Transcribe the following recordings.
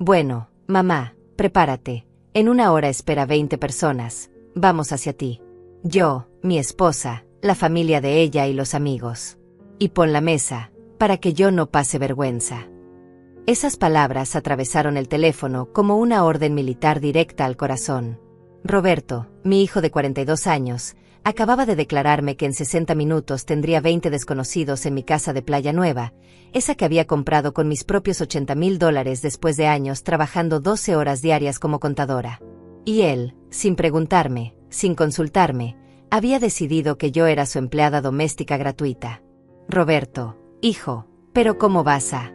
Bueno, mamá, prepárate. En una hora espera 20 personas. Vamos hacia ti. Yo, mi esposa, la familia de ella y los amigos. Y pon la mesa, para que yo no pase vergüenza. Esas palabras atravesaron el teléfono como una orden militar directa al corazón. Roberto, mi hijo de 42 años, acababa de declararme que en 60 minutos tendría 20 desconocidos en mi casa de Playa Nueva, esa que había comprado con mis propios $80,000 después de años trabajando 12 horas diarias como contadora. Y él, sin preguntarme, sin consultarme, había decidido que yo era su empleada doméstica gratuita. Roberto, hijo, ¿pero cómo vas a...?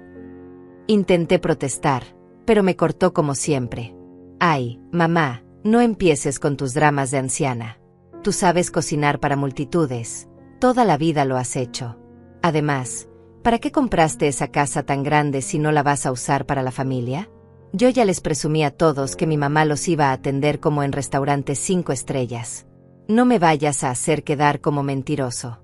Intenté protestar, pero me cortó como siempre. Ay, mamá, no empieces con tus dramas de anciana. Tú sabes cocinar para multitudes, toda la vida lo has hecho. Además, ¿para qué compraste esa casa tan grande si no la vas a usar para la familia? Yo ya les presumí a todos que mi mamá los iba a atender como en restaurantes 5 estrellas. No me vayas a hacer quedar como mentiroso.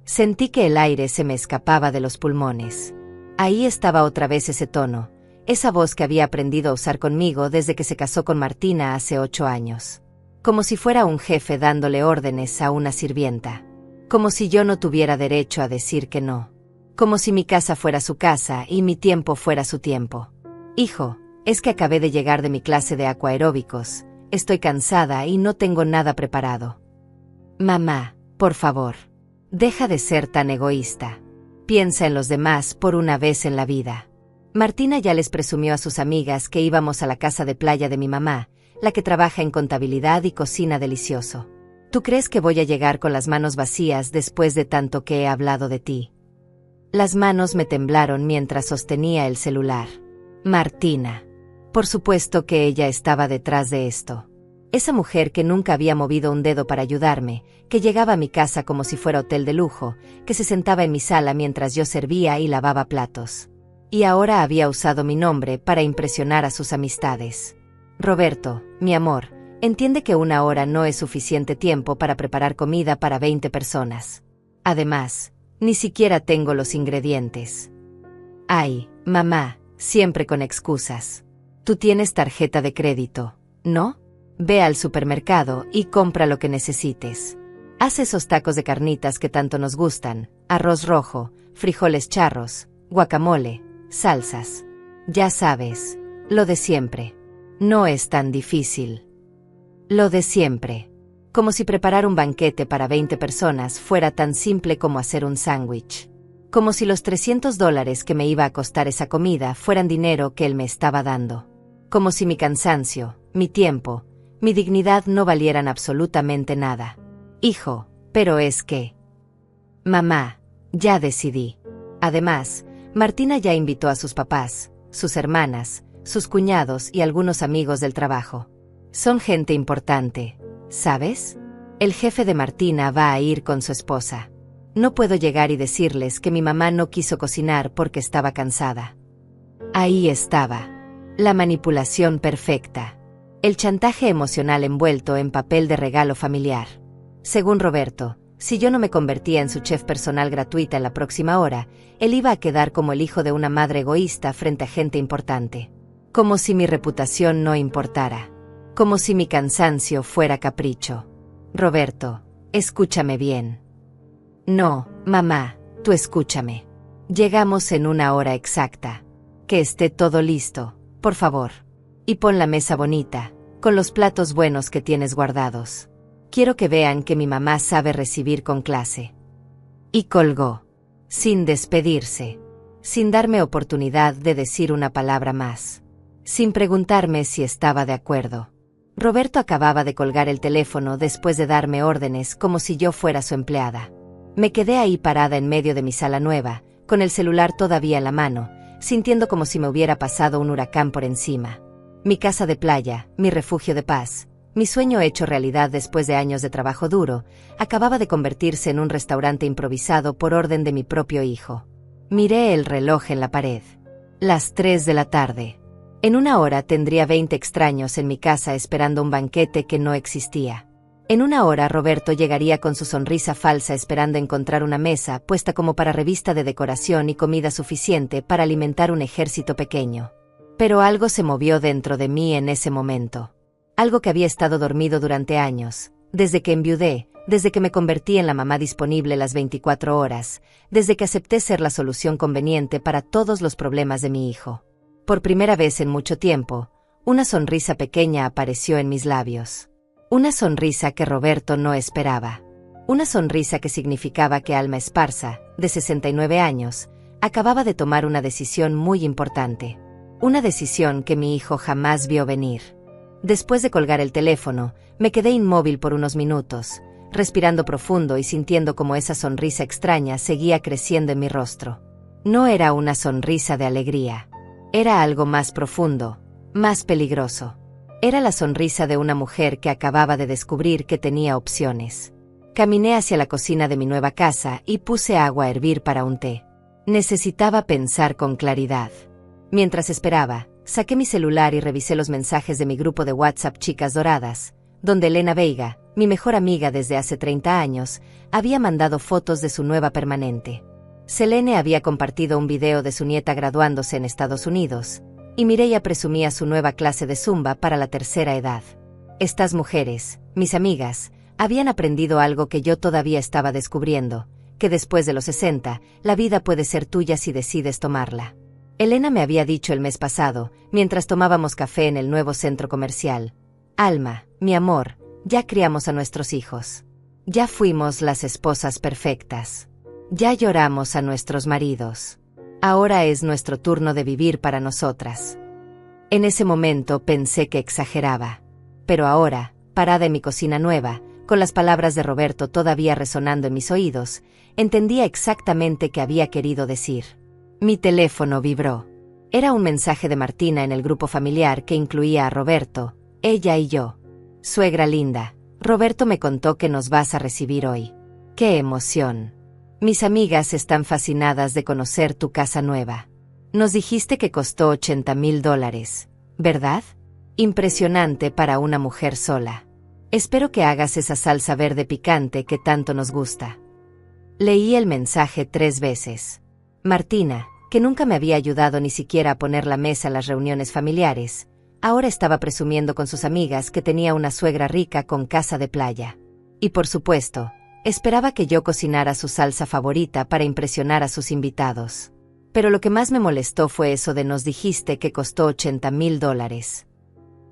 Sentí que el aire se me escapaba de los pulmones. Ahí estaba otra vez ese tono, esa voz que había aprendido a usar conmigo desde que se casó con Martina hace 8 años. Como si fuera un jefe dándole órdenes a una sirvienta. Como si yo no tuviera derecho a decir que no. Como si mi casa fuera su casa y mi tiempo fuera su tiempo. Hijo, es que acabé de llegar de mi clase de acuaeróbicos, estoy cansada y no tengo nada preparado. Mamá, por favor, deja de ser tan egoísta. Piensa en los demás por una vez en la vida. Martina ya les presumió a sus amigas que íbamos a la casa de playa de mi mamá, la que trabaja en contabilidad y cocina delicioso. ¿Tú crees que voy a llegar con las manos vacías después de tanto que he hablado de ti? Las manos me temblaron mientras sostenía el celular. Martina. Por supuesto que ella estaba detrás de esto. Esa mujer que nunca había movido un dedo para ayudarme, que llegaba a mi casa como si fuera hotel de lujo, que se sentaba en mi sala mientras yo servía y lavaba platos. Y ahora había usado mi nombre para impresionar a sus amistades. Roberto, mi amor, entiende que una hora no es suficiente tiempo para preparar comida para 20 personas. Además, ni siquiera tengo los ingredientes. Ay, mamá, siempre con excusas. Tú tienes tarjeta de crédito, ¿no? Ve al supermercado y compra lo que necesites. Haz esos tacos de carnitas que tanto nos gustan, arroz rojo, frijoles charros, guacamole, salsas. Ya sabes, lo de siempre. No es tan difícil. Lo de siempre. Como si preparar un banquete para 20 personas fuera tan simple como hacer un sándwich. Como si los $300 que me iba a costar esa comida fueran dinero que él me estaba dando. Como si mi cansancio, mi tiempo, mi dignidad no valieran absolutamente nada. Hijo, pero es que... Mamá, ya decidí. Además, Martina ya invitó a sus papás, sus hermanas, sus cuñados y algunos amigos del trabajo. Son gente importante, ¿sabes? El jefe de Martina va a ir con su esposa. No puedo llegar y decirles que mi mamá no quiso cocinar porque estaba cansada. Ahí estaba. La manipulación perfecta. El chantaje emocional envuelto en papel de regalo familiar. Según Roberto, si yo no me convertía en su chef personal gratuita en la próxima hora, él iba a quedar como el hijo de una madre egoísta frente a gente importante. Como si mi reputación no importara. Como si mi cansancio fuera capricho. Roberto, escúchame bien. No, mamá, tú escúchame. Llegamos en una hora exacta. Que esté todo listo, por favor. Y pon la mesa bonita, con los platos buenos que tienes guardados. Quiero que vean que mi mamá sabe recibir con clase. Y colgó. Sin despedirse. Sin darme oportunidad de decir una palabra más. Sin preguntarme si estaba de acuerdo. Roberto acababa de colgar el teléfono después de darme órdenes como si yo fuera su empleada. Me quedé ahí parada en medio de mi sala nueva, con el celular todavía en la mano, sintiendo como si me hubiera pasado un huracán por encima. Mi casa de playa, mi refugio de paz, mi sueño hecho realidad después de años de trabajo duro, acababa de convertirse en un restaurante improvisado por orden de mi propio hijo. Miré el reloj en la pared. Las 3 de la tarde. En una hora tendría 20 extraños en mi casa esperando un banquete que no existía. En una hora Roberto llegaría con su sonrisa falsa esperando encontrar una mesa puesta como para revista de decoración y comida suficiente para alimentar un ejército pequeño. Pero algo se movió dentro de mí en ese momento. Algo que había estado dormido durante años, desde que enviudé, desde que me convertí en la mamá disponible las 24 horas, desde que acepté ser la solución conveniente para todos los problemas de mi hijo. Por primera vez en mucho tiempo, una sonrisa pequeña apareció en mis labios. Una sonrisa que Roberto no esperaba. Una sonrisa que significaba que Alma Esparza, de 69 años, acababa de tomar una decisión muy importante. Una decisión que mi hijo jamás vio venir. Después de colgar el teléfono, me quedé inmóvil por unos minutos, respirando profundo y sintiendo cómo esa sonrisa extraña seguía creciendo en mi rostro. No era una sonrisa de alegría. Era algo más profundo, más peligroso. Era la sonrisa de una mujer que acababa de descubrir que tenía opciones. Caminé hacia la cocina de mi nueva casa y puse agua a hervir para un té. Necesitaba pensar con claridad. Mientras esperaba, saqué mi celular y revisé los mensajes de mi grupo de WhatsApp Chicas Doradas, donde Elena Veiga, mi mejor amiga desde hace 30 años, había mandado fotos de su nueva permanente. Selene había compartido un video de su nieta graduándose en Estados Unidos, y Mireia presumía su nueva clase de Zumba para la tercera edad. Estas mujeres, mis amigas, habían aprendido algo que yo todavía estaba descubriendo, que después de los 60, la vida puede ser tuya si decides tomarla. Elena me había dicho el mes pasado, mientras tomábamos café en el nuevo centro comercial: Alma, mi amor, ya criamos a nuestros hijos. Ya fuimos las esposas perfectas. Ya lloramos a nuestros maridos. Ahora es nuestro turno de vivir para nosotras. En ese momento pensé que exageraba. Pero ahora, parada en mi cocina nueva, con las palabras de Roberto todavía resonando en mis oídos, entendía exactamente qué había querido decir. Mi teléfono vibró. Era un mensaje de Martina en el grupo familiar que incluía a Roberto, ella y yo. Suegra linda, Roberto me contó que nos vas a recibir hoy. ¡Qué emoción! Mis amigas están fascinadas de conocer tu casa nueva. Nos dijiste que costó $80,000, ¿verdad? Impresionante para una mujer sola. Espero que hagas esa salsa verde picante que tanto nos gusta. Leí el mensaje 3 veces. Martina, que nunca me había ayudado ni siquiera a poner la mesa en las reuniones familiares, ahora estaba presumiendo con sus amigas que tenía una suegra rica con casa de playa. Y por supuesto, esperaba que yo cocinara su salsa favorita para impresionar a sus invitados. Pero lo que más me molestó fue eso de nos dijiste que costó $80,000.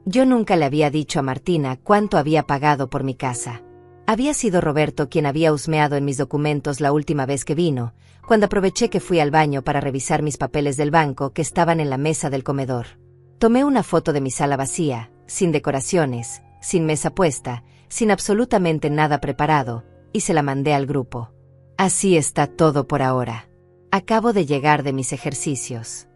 Yo nunca le había dicho a Martina cuánto había pagado por mi casa. Había sido Roberto quien había husmeado en mis documentos la última vez que vino, cuando aproveché que fui al baño para revisar mis papeles del banco que estaban en la mesa del comedor. Tomé una foto de mi sala vacía, sin decoraciones, sin mesa puesta, sin absolutamente nada preparado, y se la mandé al grupo. Así está todo por ahora. Acabo de llegar de mis ejercicios.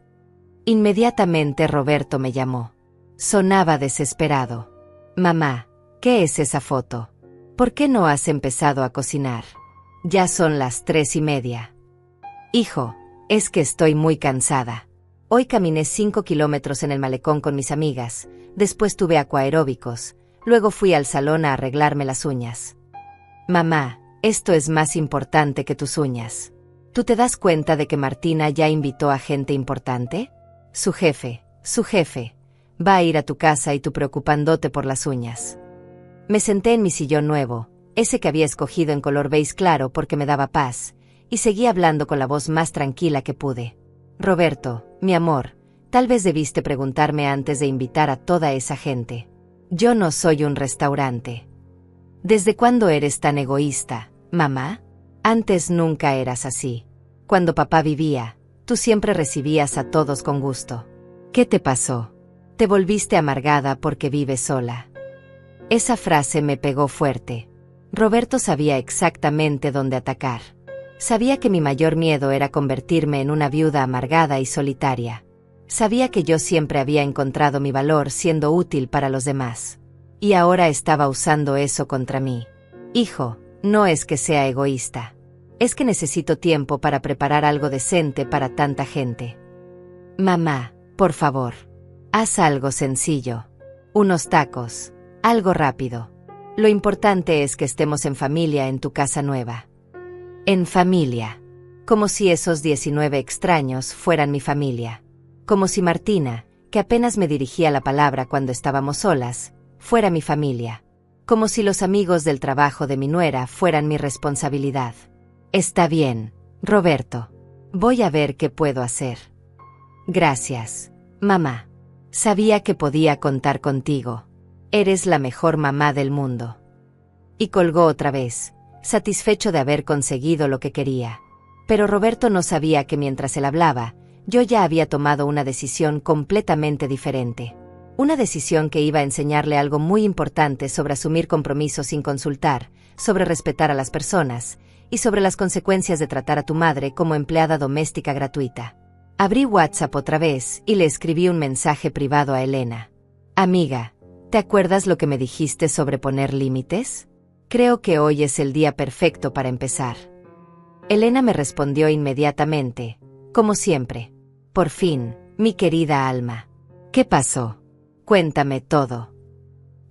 Inmediatamente Roberto me llamó. Sonaba desesperado. Mamá, ¿qué es esa foto? ¿Por qué no has empezado a cocinar? Ya son las 3:30. Hijo, es que estoy muy cansada. Hoy caminé 5 kilómetros en el malecón con mis amigas, después tuve acuaeróbicos, luego fui al salón a arreglarme las uñas. Mamá, esto es más importante que tus uñas. ¿Tú te das cuenta de que Martina ya invitó a gente importante? Su jefe, va a ir a tu casa y tú preocupándote por las uñas. Me senté en mi sillón nuevo, ese que había escogido en color beige claro porque me daba paz, y seguí hablando con la voz más tranquila que pude. Roberto, mi amor, tal vez debiste preguntarme antes de invitar a toda esa gente. Yo no soy un restaurante. ¿Desde cuándo eres tan egoísta, mamá? Antes nunca eras así. Cuando papá vivía, tú siempre recibías a todos con gusto. ¿Qué te pasó? Te volviste amargada porque vives sola. Esa frase me pegó fuerte. Roberto sabía exactamente dónde atacar. Sabía que mi mayor miedo era convertirme en una viuda amargada y solitaria. Sabía que yo siempre había encontrado mi valor siendo útil para los demás. Y ahora estaba usando eso contra mí. Hijo, no es que sea egoísta. Es que necesito tiempo para preparar algo decente para tanta gente. Mamá, por favor. Haz algo sencillo. Unos tacos. Algo rápido. Lo importante es que estemos en familia en tu casa nueva. En familia. Como si esos 19 extraños fueran mi familia. Como si Martina, que apenas me dirigía la palabra cuando estábamos solas, fuera mi familia. Como si los amigos del trabajo de mi nuera fueran mi responsabilidad. Está bien, Roberto. Voy a ver qué puedo hacer. Gracias, mamá. Sabía que podía contar contigo. Eres la mejor mamá del mundo. Y colgó otra vez, satisfecho de haber conseguido lo que quería. Pero Roberto no sabía que mientras él hablaba, yo ya había tomado una decisión completamente diferente. Una decisión que iba a enseñarle algo muy importante sobre asumir compromisos sin consultar, sobre respetar a las personas, y sobre las consecuencias de tratar a tu madre como empleada doméstica gratuita. Abrí WhatsApp otra vez y le escribí un mensaje privado a Elena. Amiga, ¿te acuerdas lo que me dijiste sobre poner límites? Creo que hoy es el día perfecto para empezar. Elena me respondió inmediatamente, como siempre. Por fin, mi querida Alma. ¿Qué pasó? Cuéntame todo.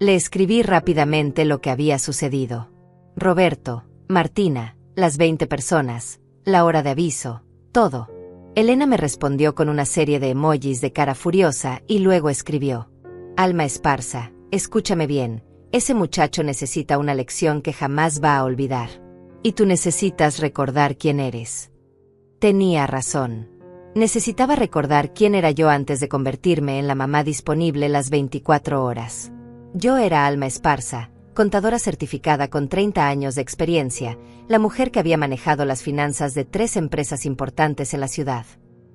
Le escribí rápidamente lo que había sucedido. Roberto, Martina, las 20 personas, la hora de aviso, todo. Elena me respondió con una serie de emojis de cara furiosa y luego escribió. Alma Esparza, escúchame bien, ese muchacho necesita una lección que jamás va a olvidar. Y tú necesitas recordar quién eres. Tenía razón. Necesitaba recordar quién era yo antes de convertirme en la mamá disponible las 24 horas. Yo era Alma Esparza, contadora certificada con 30 años de experiencia, la mujer que había manejado las finanzas de 3 empresas importantes en la ciudad.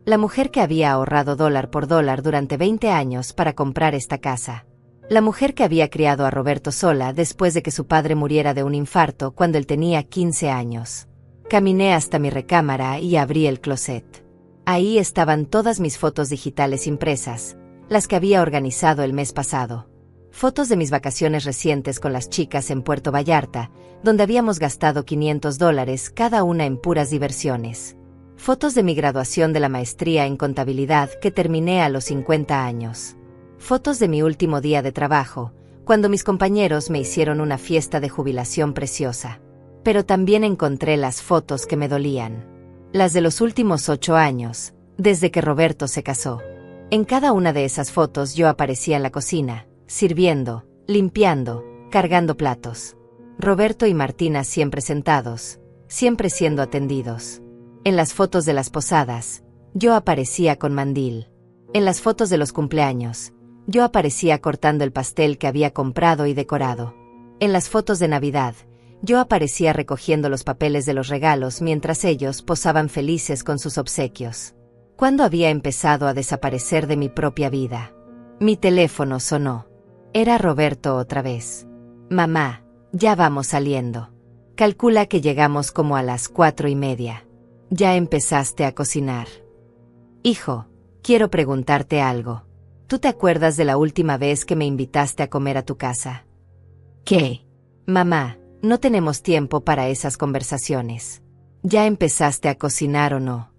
La mujer que había ahorrado dólar por dólar durante 20 años para comprar esta casa. La mujer que había criado a Roberto sola después de que su padre muriera de un infarto cuando él tenía 15 años. Caminé hasta mi recámara y abrí el closet. Ahí estaban todas mis fotos digitales impresas, las que había organizado el mes pasado. Fotos de mis vacaciones recientes con las chicas en Puerto Vallarta, donde habíamos gastado $500 cada una en puras diversiones. Fotos de mi graduación de la maestría en contabilidad que terminé a los 50 años. Fotos de mi último día de trabajo, cuando mis compañeros me hicieron una fiesta de jubilación preciosa. Pero también encontré las fotos que me dolían. Las de los últimos 8 años, desde que Roberto se casó. En cada una de esas fotos yo aparecía en la cocina, sirviendo, limpiando, cargando platos. Roberto y Martina siempre sentados, siempre siendo atendidos. En las fotos de las posadas, yo aparecía con mandil. En las fotos de los cumpleaños, yo aparecía cortando el pastel que había comprado y decorado. En las fotos de Navidad, yo aparecía recogiendo los papeles de los regalos mientras ellos posaban felices con sus obsequios. ¿Cuándo había empezado a desaparecer de mi propia vida? Mi teléfono sonó. Era Roberto otra vez. Mamá, ya vamos saliendo. Calcula que llegamos como a las 4:30. Ya empezaste a cocinar. Hijo, quiero preguntarte algo. ¿Tú te acuerdas de la última vez que me invitaste a comer a tu casa? ¿Qué? Mamá, no tenemos tiempo para esas conversaciones. ¿Ya empezaste a cocinar o no?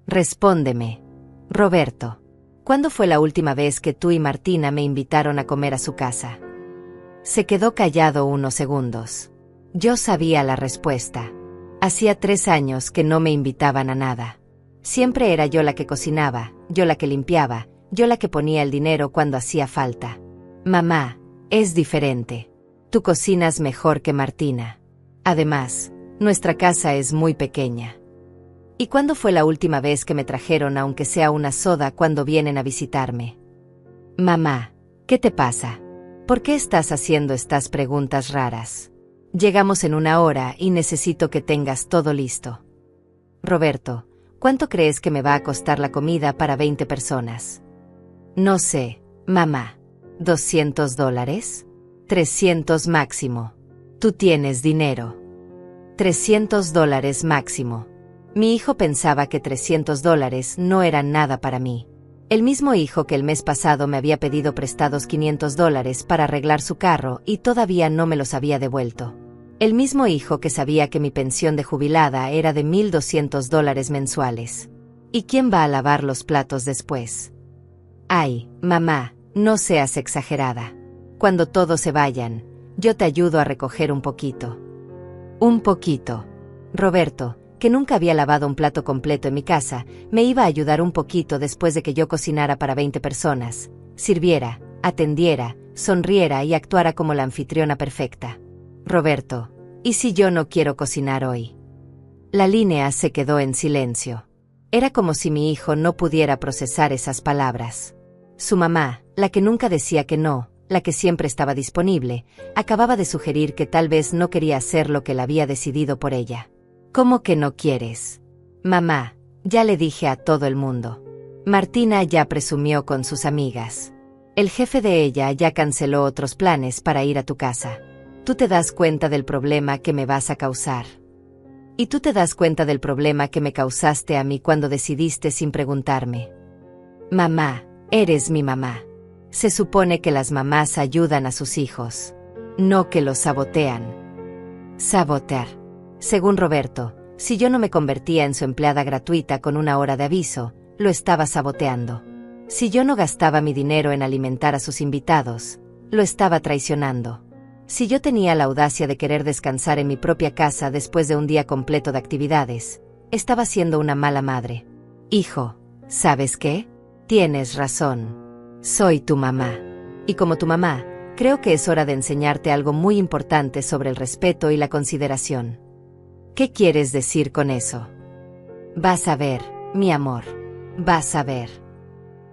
Respóndeme. Roberto, ¿cuándo fue la última vez que tú y Martina me invitaron a comer a su casa? Se quedó callado unos segundos. Yo sabía la respuesta. Hacía 3 años que no me invitaban a nada. Siempre era yo la que cocinaba, yo la que limpiaba, yo la que ponía el dinero cuando hacía falta. Mamá, es diferente. Tú cocinas mejor que Martina. Además, nuestra casa es muy pequeña. ¿Y cuándo fue la última vez que me trajeron aunque sea una soda cuando vienen a visitarme? Mamá, ¿qué te pasa? ¿Por qué estás haciendo estas preguntas raras? Llegamos en 1 hora y necesito que tengas todo listo. Roberto, ¿cuánto crees que me va a costar la comida para 20 personas? No sé, mamá. ¿$200? 300 máximo. Tú tienes dinero. $300 máximo. Mi hijo pensaba que $300 no eran nada para mí. El mismo hijo que el mes pasado me había pedido prestados $500 para arreglar su carro y todavía no me los había devuelto. El mismo hijo que sabía que mi pensión de jubilada era de $1,200 mensuales. ¿Y quién va a lavar los platos después? Ay, mamá, no seas exagerada. Cuando todos se vayan, yo te ayudo a recoger un poquito. Un poquito. Roberto, que nunca había lavado un plato completo en mi casa, me iba a ayudar un poquito después de que yo cocinara para 20 personas, sirviera, atendiera, sonriera y actuara como la anfitriona perfecta. Roberto, ¿y si yo no quiero cocinar hoy? La línea se quedó en silencio. Era como si mi hijo no pudiera procesar esas palabras. Su mamá, la que nunca decía que no, la que siempre estaba disponible, acababa de sugerir que tal vez no quería hacer lo que él había decidido por ella. ¿Cómo que no quieres? Mamá, ya le dije a todo el mundo. Martina ya presumió con sus amigas. El jefe de ella ya canceló otros planes para ir a tu casa. Tú te das cuenta del problema que me vas a causar. Y tú te das cuenta del problema que me causaste a mí cuando decidiste sin preguntarme. Mamá, eres mi mamá. Se supone que las mamás ayudan a sus hijos, no que los sabotean. Sabotear. Según Roberto, si yo no me convertía en su empleada gratuita con 1 hora de aviso, lo estaba saboteando. Si yo no gastaba mi dinero en alimentar a sus invitados, lo estaba traicionando. Si yo tenía la audacia de querer descansar en mi propia casa después de un día completo de actividades, estaba siendo una mala madre. Hijo, ¿sabes qué? Tienes razón. Soy tu mamá. Y como tu mamá, creo que es hora de enseñarte algo muy importante sobre el respeto y la consideración. ¿Qué quieres decir con eso? Vas a ver, mi amor. Vas a ver.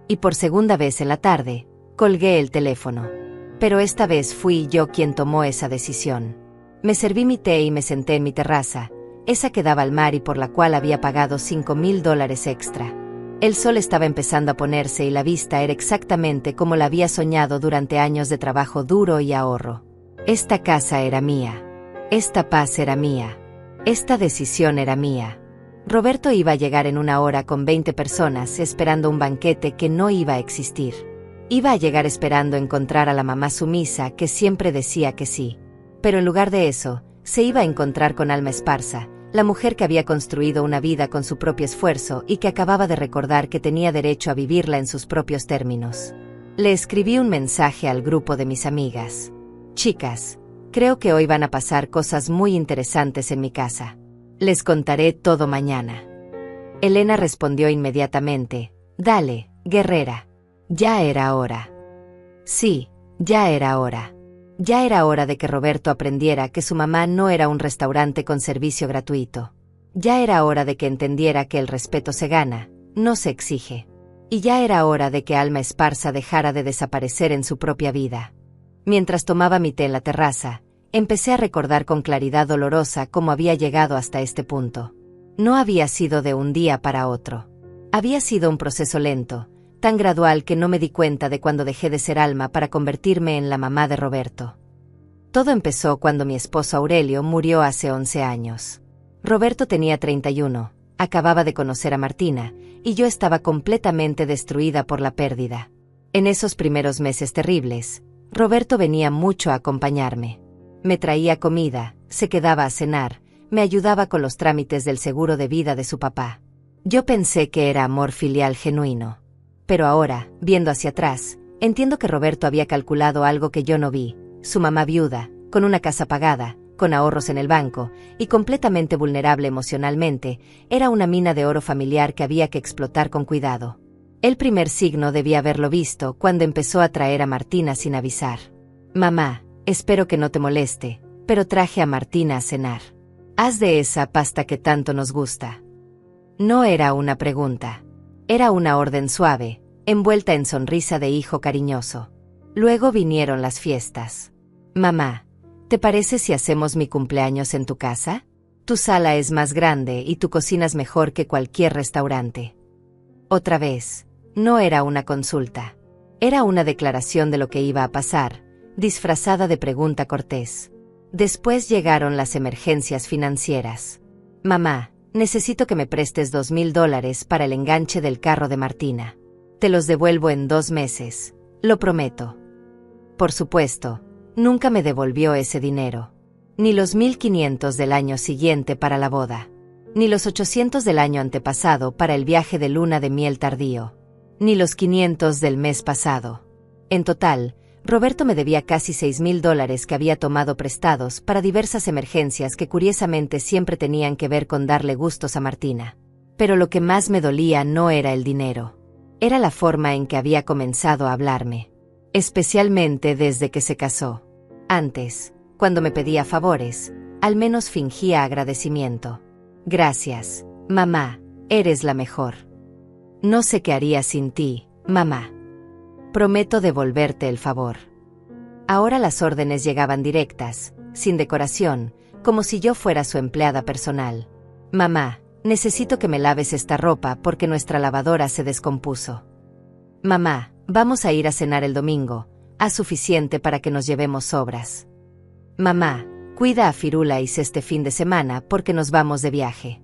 Y por segunda vez en la tarde, colgué el teléfono. Pero esta vez fui yo quien tomó esa decisión. Me serví mi té y me senté en mi terraza, esa que daba al mar y por la cual había pagado $5,000 extra. El sol estaba empezando a ponerse y la vista era exactamente como la había soñado durante años de trabajo duro y ahorro. Esta casa era mía. Esta paz era mía. Esta decisión era mía. Roberto iba a llegar en 1 hora con 20 personas esperando un banquete que no iba a existir. Iba a llegar esperando encontrar a la mamá sumisa que siempre decía que sí. Pero en lugar de eso, se iba a encontrar con Alma Esparza, la mujer que había construido una vida con su propio esfuerzo y que acababa de recordar que tenía derecho a vivirla en sus propios términos. Le escribí un mensaje al grupo de mis amigas. Chicas, creo que hoy van a pasar cosas muy interesantes en mi casa. Les contaré todo mañana. Elena respondió inmediatamente, dale, guerrera. Ya era hora. Sí, ya era hora. Ya era hora de que Roberto aprendiera que su mamá no era un restaurante con servicio gratuito. Ya era hora de que entendiera que el respeto se gana, no se exige. Y ya era hora de que Alma Esparza dejara de desaparecer en su propia vida. Mientras tomaba mi té en la terraza, empecé a recordar con claridad dolorosa cómo había llegado hasta este punto. No había sido de un día para otro. Había sido un proceso lento, tan gradual que no me di cuenta de cuando dejé de ser Alma para convertirme en la mamá de Roberto. Todo empezó cuando mi esposo Aurelio murió hace 11 años. Roberto tenía 31, acababa de conocer a Martina, y yo estaba completamente destruida por la pérdida. En esos primeros meses terribles, Roberto venía mucho a acompañarme. Me traía comida, se quedaba a cenar, me ayudaba con los trámites del seguro de vida de su papá. Yo pensé que era amor filial genuino. Pero ahora, viendo hacia atrás, entiendo que Roberto había calculado algo que yo no vi. Su mamá viuda, con una casa pagada, con ahorros en el banco, y completamente vulnerable emocionalmente, era una mina de oro familiar que había que explotar con cuidado. El primer signo debía haberlo visto cuando empezó a traer a Martina sin avisar. Mamá, espero que no te moleste, pero traje a Martina a cenar. Haz de esa pasta que tanto nos gusta. No era una pregunta. Era una orden suave, envuelta en sonrisa de hijo cariñoso. Luego vinieron las fiestas. Mamá, ¿te parece si hacemos mi cumpleaños en tu casa? Tu sala es más grande y tú cocinas mejor que cualquier restaurante. Otra vez, no era una consulta. Era una declaración de lo que iba a pasar, disfrazada de pregunta cortés. Después llegaron las emergencias financieras. Mamá, necesito que me prestes $2,000 para el enganche del carro de Martina. Te los devuelvo en 2 meses, lo prometo. Por supuesto, nunca me devolvió ese dinero. Ni los 1,500 del año siguiente para la boda. Ni los 800 del año antepasado para el viaje de luna de miel tardío. Ni los 500 del mes pasado. En total, Roberto me debía casi $6,000 que había tomado prestados para diversas emergencias que curiosamente siempre tenían que ver con darle gustos a Martina. Pero lo que más me dolía no era el dinero. Era la forma en que había comenzado a hablarme. Especialmente desde que se casó. Antes, cuando me pedía favores, al menos fingía agradecimiento. Gracias, mamá, eres la mejor. No sé qué haría sin ti, mamá. Prometo devolverte el favor. Ahora las órdenes llegaban directas, sin decoración, como si yo fuera su empleada personal. Mamá, necesito que me laves esta ropa porque nuestra lavadora se descompuso. Mamá, vamos a ir a cenar el domingo, haz suficiente para que nos llevemos sobras. Mamá, cuida a Firulais este fin de semana porque nos vamos de viaje.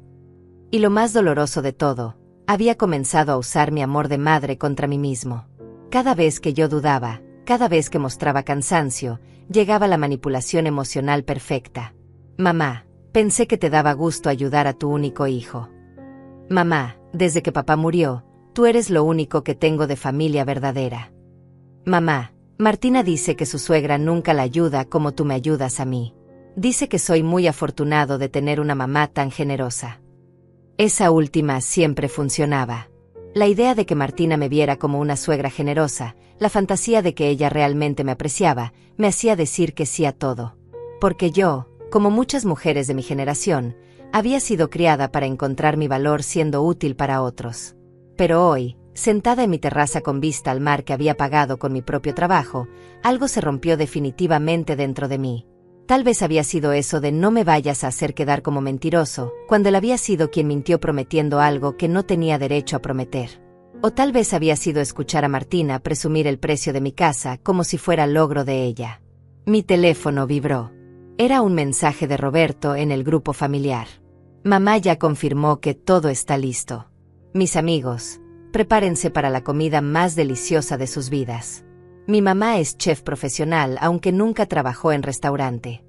Y lo más doloroso de todo, había comenzado a usar mi amor de madre contra mí mismo. Cada vez que yo dudaba, cada vez que mostraba cansancio, llegaba la manipulación emocional perfecta. Mamá, pensé que te daba gusto ayudar a tu único hijo. Mamá, desde que papá murió, tú eres lo único que tengo de familia verdadera. Mamá, Martina dice que su suegra nunca la ayuda como tú me ayudas a mí. Dice que soy muy afortunado de tener una mamá tan generosa. Esa última siempre funcionaba. La idea de que Martina me viera como una suegra generosa, la fantasía de que ella realmente me apreciaba, me hacía decir que sí a todo. Porque yo, como muchas mujeres de mi generación, había sido criada para encontrar mi valor siendo útil para otros. Pero hoy, sentada en mi terraza con vista al mar que había pagado con mi propio trabajo, algo se rompió definitivamente dentro de mí. Tal vez había sido eso de no me vayas a hacer quedar como mentiroso, cuando él había sido quien mintió prometiendo algo que no tenía derecho a prometer. O tal vez había sido escuchar a Martina presumir el precio de mi casa como si fuera logro de ella. Mi teléfono vibró. Era un mensaje de Roberto en el grupo familiar. Mamá ya confirmó que todo está listo. Mis amigos, prepárense para la comida más deliciosa de sus vidas. Mi mamá es chef profesional, aunque nunca trabajó en restaurante.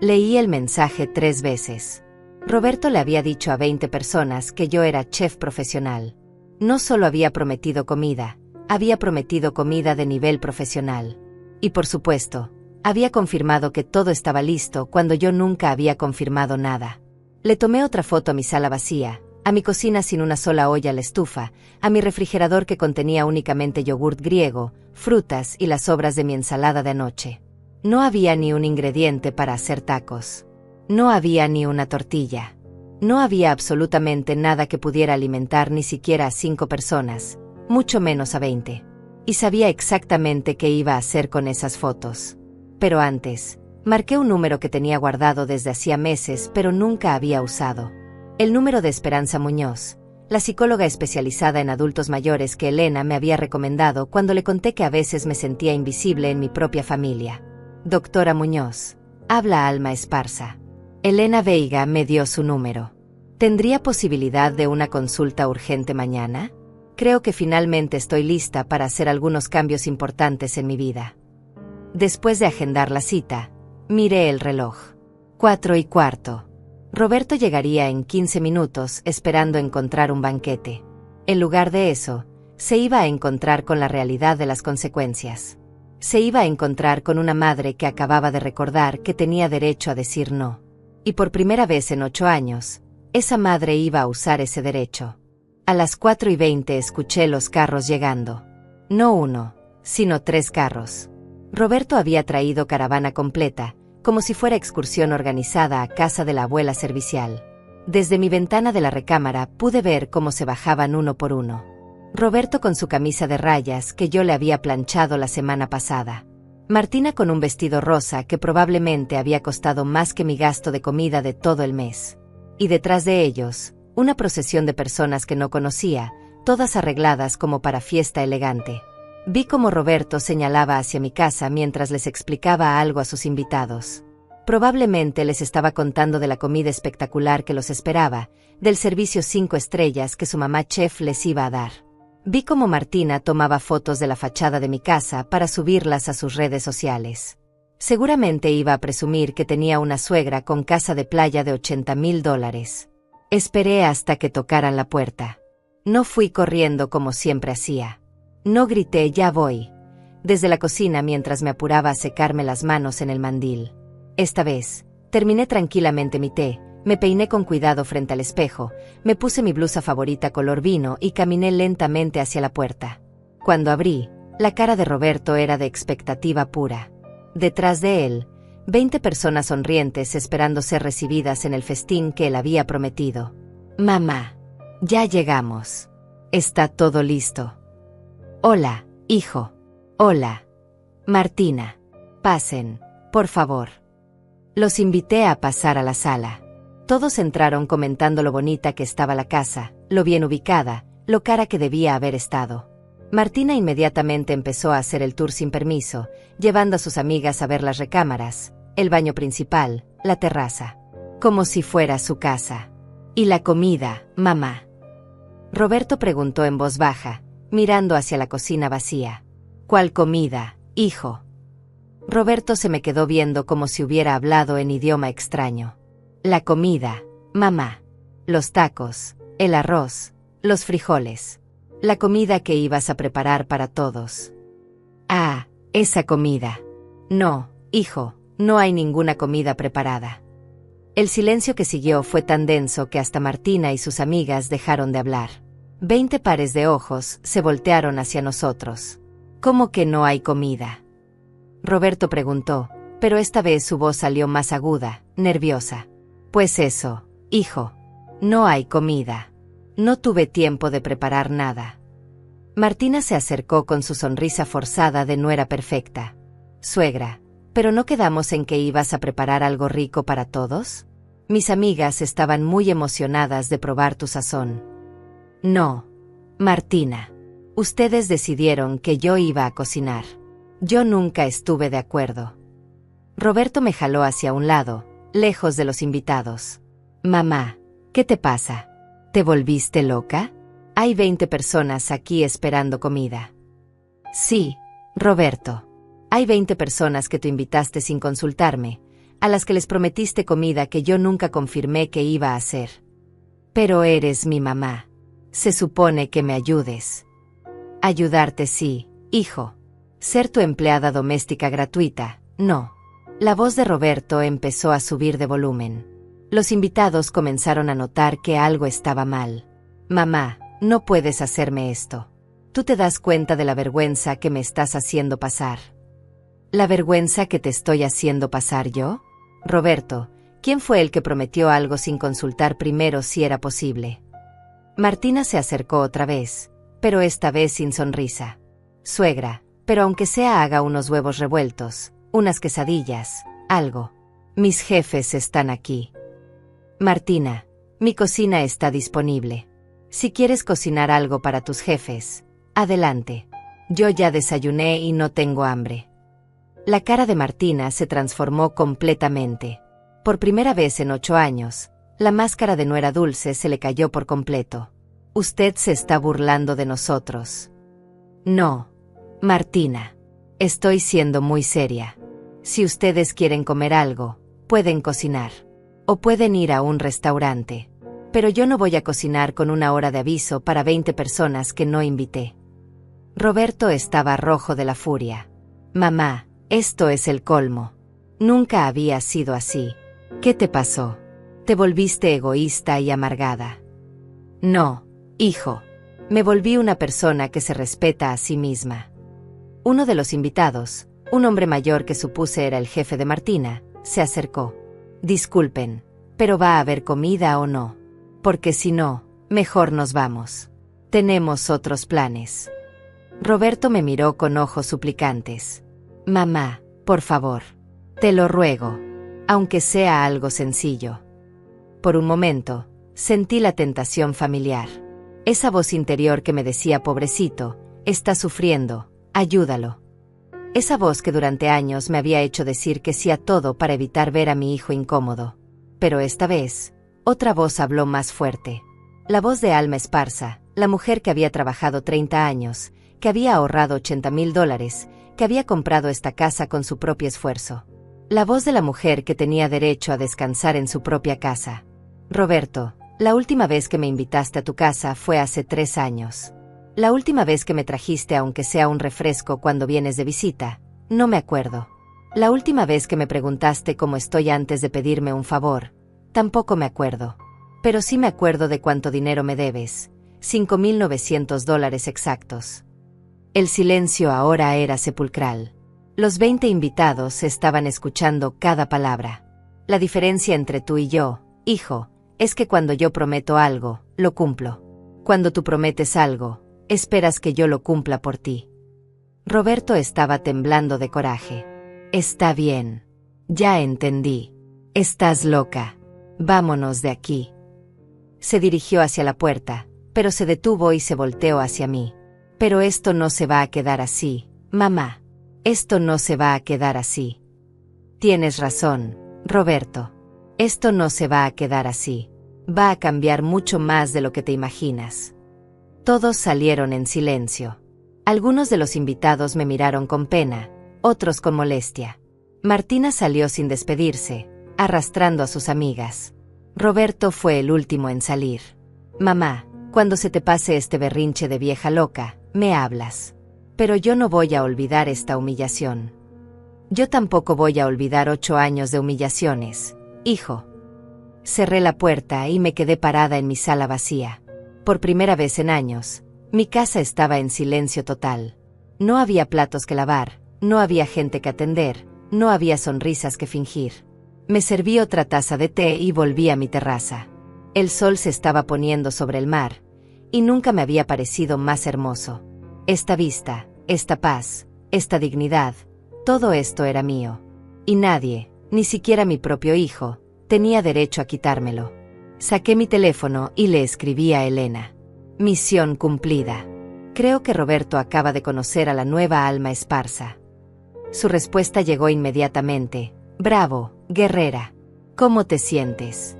Leí el mensaje 3 veces. Roberto le había dicho a 20 personas que yo era chef profesional. No solo había prometido comida de nivel profesional. Y por supuesto, había confirmado que todo estaba listo cuando yo nunca había confirmado nada. Le tomé otra foto a mi sala vacía, a mi cocina sin una sola olla a la estufa, a mi refrigerador que contenía únicamente yogurt griego, frutas y las sobras de mi ensalada de anoche. No había ni un ingrediente para hacer tacos. No había ni una tortilla. No había absolutamente nada que pudiera alimentar ni siquiera a 5 personas, mucho menos a 20. Y sabía exactamente qué iba a hacer con esas fotos. Pero antes, marqué un número que tenía guardado desde hacía meses pero nunca había usado. El número de Esperanza Muñoz, la psicóloga especializada en adultos mayores que Elena me había recomendado cuando le conté que a veces me sentía invisible en mi propia familia. Doctora Muñoz, habla Alma Esparza. Elena Veiga me dio su número. ¿Tendría posibilidad de una consulta urgente mañana? Creo que finalmente estoy lista para hacer algunos cambios importantes en mi vida. Después de agendar la cita, miré el reloj. 4:15. Roberto llegaría en 15 minutos esperando encontrar un banquete. En lugar de eso, se iba a encontrar con la realidad de las consecuencias. Se iba a encontrar con una madre que acababa de recordar que tenía derecho a decir no. Y por primera vez en 8 años, esa madre iba a usar ese derecho. A las 4:20 escuché los carros llegando. No 1, sino 3 carros. Roberto había traído caravana completa, como si fuera excursión organizada a casa de la abuela servicial. Desde mi ventana de la recámara pude ver cómo se bajaban uno por uno. Roberto con su camisa de rayas que yo le había planchado la semana pasada. Martina con un vestido rosa que probablemente había costado más que mi gasto de comida de todo el mes. Y detrás de ellos, una procesión de personas que no conocía, todas arregladas como para fiesta elegante. Vi cómo Roberto señalaba hacia mi casa mientras les explicaba algo a sus invitados. Probablemente les estaba contando de la comida espectacular que los esperaba, del servicio 5 estrellas que su mamá chef les iba a dar. Vi cómo Martina tomaba fotos de la fachada de mi casa para subirlas a sus redes sociales. Seguramente iba a presumir que tenía una suegra con casa de playa de $80,000. Esperé hasta que tocaran la puerta. No fui corriendo como siempre hacía. No grité "ya voy". desde la cocina mientras me apuraba a secarme las manos en el mandil. Esta vez, terminé tranquilamente mi té, me peiné con cuidado frente al espejo, me puse mi blusa favorita color vino y caminé lentamente hacia la puerta. Cuando abrí, la cara de Roberto era de expectativa pura. Detrás de él, 20 personas sonrientes esperando ser recibidas en el festín que él había prometido. Mamá, ya llegamos. Está todo listo. Hola, hijo. Hola. Martina. Pasen, por favor. Los invité a pasar a la sala. Todos entraron comentando lo bonita que estaba la casa, lo bien ubicada, lo cara que debía haber estado. Martina inmediatamente empezó a hacer el tour sin permiso, llevando a sus amigas a ver las recámaras, el baño principal, la terraza. Como si fuera su casa. ¿Y la comida, mamá? Roberto preguntó en voz baja, mirando hacia la cocina vacía. ¿Cuál comida, hijo? Roberto se me quedó viendo como si hubiera hablado en idioma extraño. La comida, mamá. Los tacos, el arroz, los frijoles. La comida que ibas a preparar para todos. Ah, esa comida. No, hijo, no hay ninguna comida preparada. El silencio que siguió fue tan denso que hasta Martina y sus amigas dejaron de hablar. 20 pares de ojos se voltearon hacia nosotros. ¿Cómo que no hay comida? Roberto preguntó, pero esta vez su voz salió más aguda, nerviosa. Pues eso, hijo. No hay comida. No tuve tiempo de preparar nada. Martina se acercó con su sonrisa forzada de nuera perfecta. Suegra, ¿pero no quedamos en que ibas a preparar algo rico para todos? Mis amigas estaban muy emocionadas de probar tu sazón. No, Martina. Ustedes decidieron que yo iba a cocinar. Yo nunca estuve de acuerdo. Roberto me jaló hacia un lado, lejos de los invitados. Mamá, ¿qué te pasa? ¿Te volviste loca? Hay 20 personas aquí esperando comida. Sí, Roberto. Hay 20 personas que tú invitaste sin consultarme, a las que les prometiste comida que yo nunca confirmé que iba a hacer. Pero eres mi mamá. Se supone que me ayudes. Ayudarte sí, hijo. Ser tu empleada doméstica gratuita, no. La voz de Roberto empezó a subir de volumen. Los invitados comenzaron a notar que algo estaba mal. Mamá, no puedes hacerme esto. ¿Tú te das cuenta de la vergüenza que me estás haciendo pasar? ¿La vergüenza que te estoy haciendo pasar yo? Roberto, ¿quién fue el que prometió algo sin consultar primero si era posible? Martina se acercó otra vez, pero esta vez sin sonrisa. Suegra, pero aunque sea haga unos huevos revueltos, unas quesadillas, algo. Mis jefes están aquí. Martina, mi cocina está disponible. Si quieres cocinar algo para tus jefes, adelante. Yo ya desayuné y no tengo hambre. La cara de Martina se transformó completamente. Por primera vez en 8 años, la máscara de nuera dulce se le cayó por completo. Usted se está burlando de nosotros. No, Martina. Estoy siendo muy seria. Si ustedes quieren comer algo, pueden cocinar. O pueden ir a un restaurante. Pero yo no voy a cocinar con 1 hora de aviso para 20 personas que no invité. Roberto estaba rojo de la furia. Mamá, esto es el colmo. Nunca había sido así. ¿Qué te pasó? Te volviste egoísta y amargada. No, hijo. Me volví una persona que se respeta a sí misma. Uno de los invitados, un hombre mayor que supuse era el jefe de Martina, se acercó. Disculpen, pero ¿va a haber comida o no? Porque si no, mejor nos vamos. Tenemos otros planes. Roberto me miró con ojos suplicantes. Mamá, por favor. Te lo ruego. Aunque sea algo sencillo. Por un momento, sentí la tentación familiar. Esa voz interior que me decía pobrecito, está sufriendo, ayúdalo. Esa voz que durante años me había hecho decir que sí a todo para evitar ver a mi hijo incómodo. Pero esta vez, otra voz habló más fuerte. La voz de Alma Esparza, la mujer que había trabajado 30 años, que había ahorrado $80,000, que había comprado esta casa con su propio esfuerzo. La voz de la mujer que tenía derecho a descansar en su propia casa. Roberto, la última vez que me invitaste a tu casa fue hace 3 años. La última vez que me trajiste aunque sea un refresco cuando vienes de visita, no me acuerdo. La última vez que me preguntaste cómo estoy antes de pedirme un favor, tampoco me acuerdo. Pero sí me acuerdo de cuánto dinero me debes, $5,900 exactos. El silencio ahora era sepulcral. Los 20 invitados estaban escuchando cada palabra. La diferencia entre tú y yo, hijo, es que cuando yo prometo algo, lo cumplo. Cuando tú prometes algo, esperas que yo lo cumpla por ti. Roberto estaba temblando de coraje. Está bien. Ya entendí. Estás loca. Vámonos de aquí. Se dirigió hacia la puerta, pero se detuvo y se volteó hacia mí. Pero esto no se va a quedar así, mamá. Esto no se va a quedar así. Tienes razón, Roberto. Esto no se va a quedar así. Va a cambiar mucho más de lo que te imaginas. Todos salieron en silencio. Algunos de los invitados me miraron con pena, otros con molestia. Martina salió sin despedirse, arrastrando a sus amigas. Roberto fue el último en salir. Mamá, cuando se te pase este berrinche de vieja loca, me hablas. Pero yo no voy a olvidar esta humillación. Yo tampoco voy a olvidar 8 años de humillaciones, hijo. Cerré la puerta y me quedé parada en mi sala vacía. Por primera vez en años, mi casa estaba en silencio total. No había platos que lavar, no había gente que atender, no había sonrisas que fingir. Me serví otra taza de té y volví a mi terraza. El sol se estaba poniendo sobre el mar, y nunca me había parecido más hermoso. Esta vista, esta paz, esta dignidad, todo esto era mío. Y nadie, ni siquiera mi propio hijo, tenía derecho a quitármelo. Saqué mi teléfono y le escribí a Elena. Misión cumplida. Creo que Roberto acaba de conocer a la nueva alma esparza. Su respuesta llegó inmediatamente. Bravo, guerrera. ¿Cómo te sientes?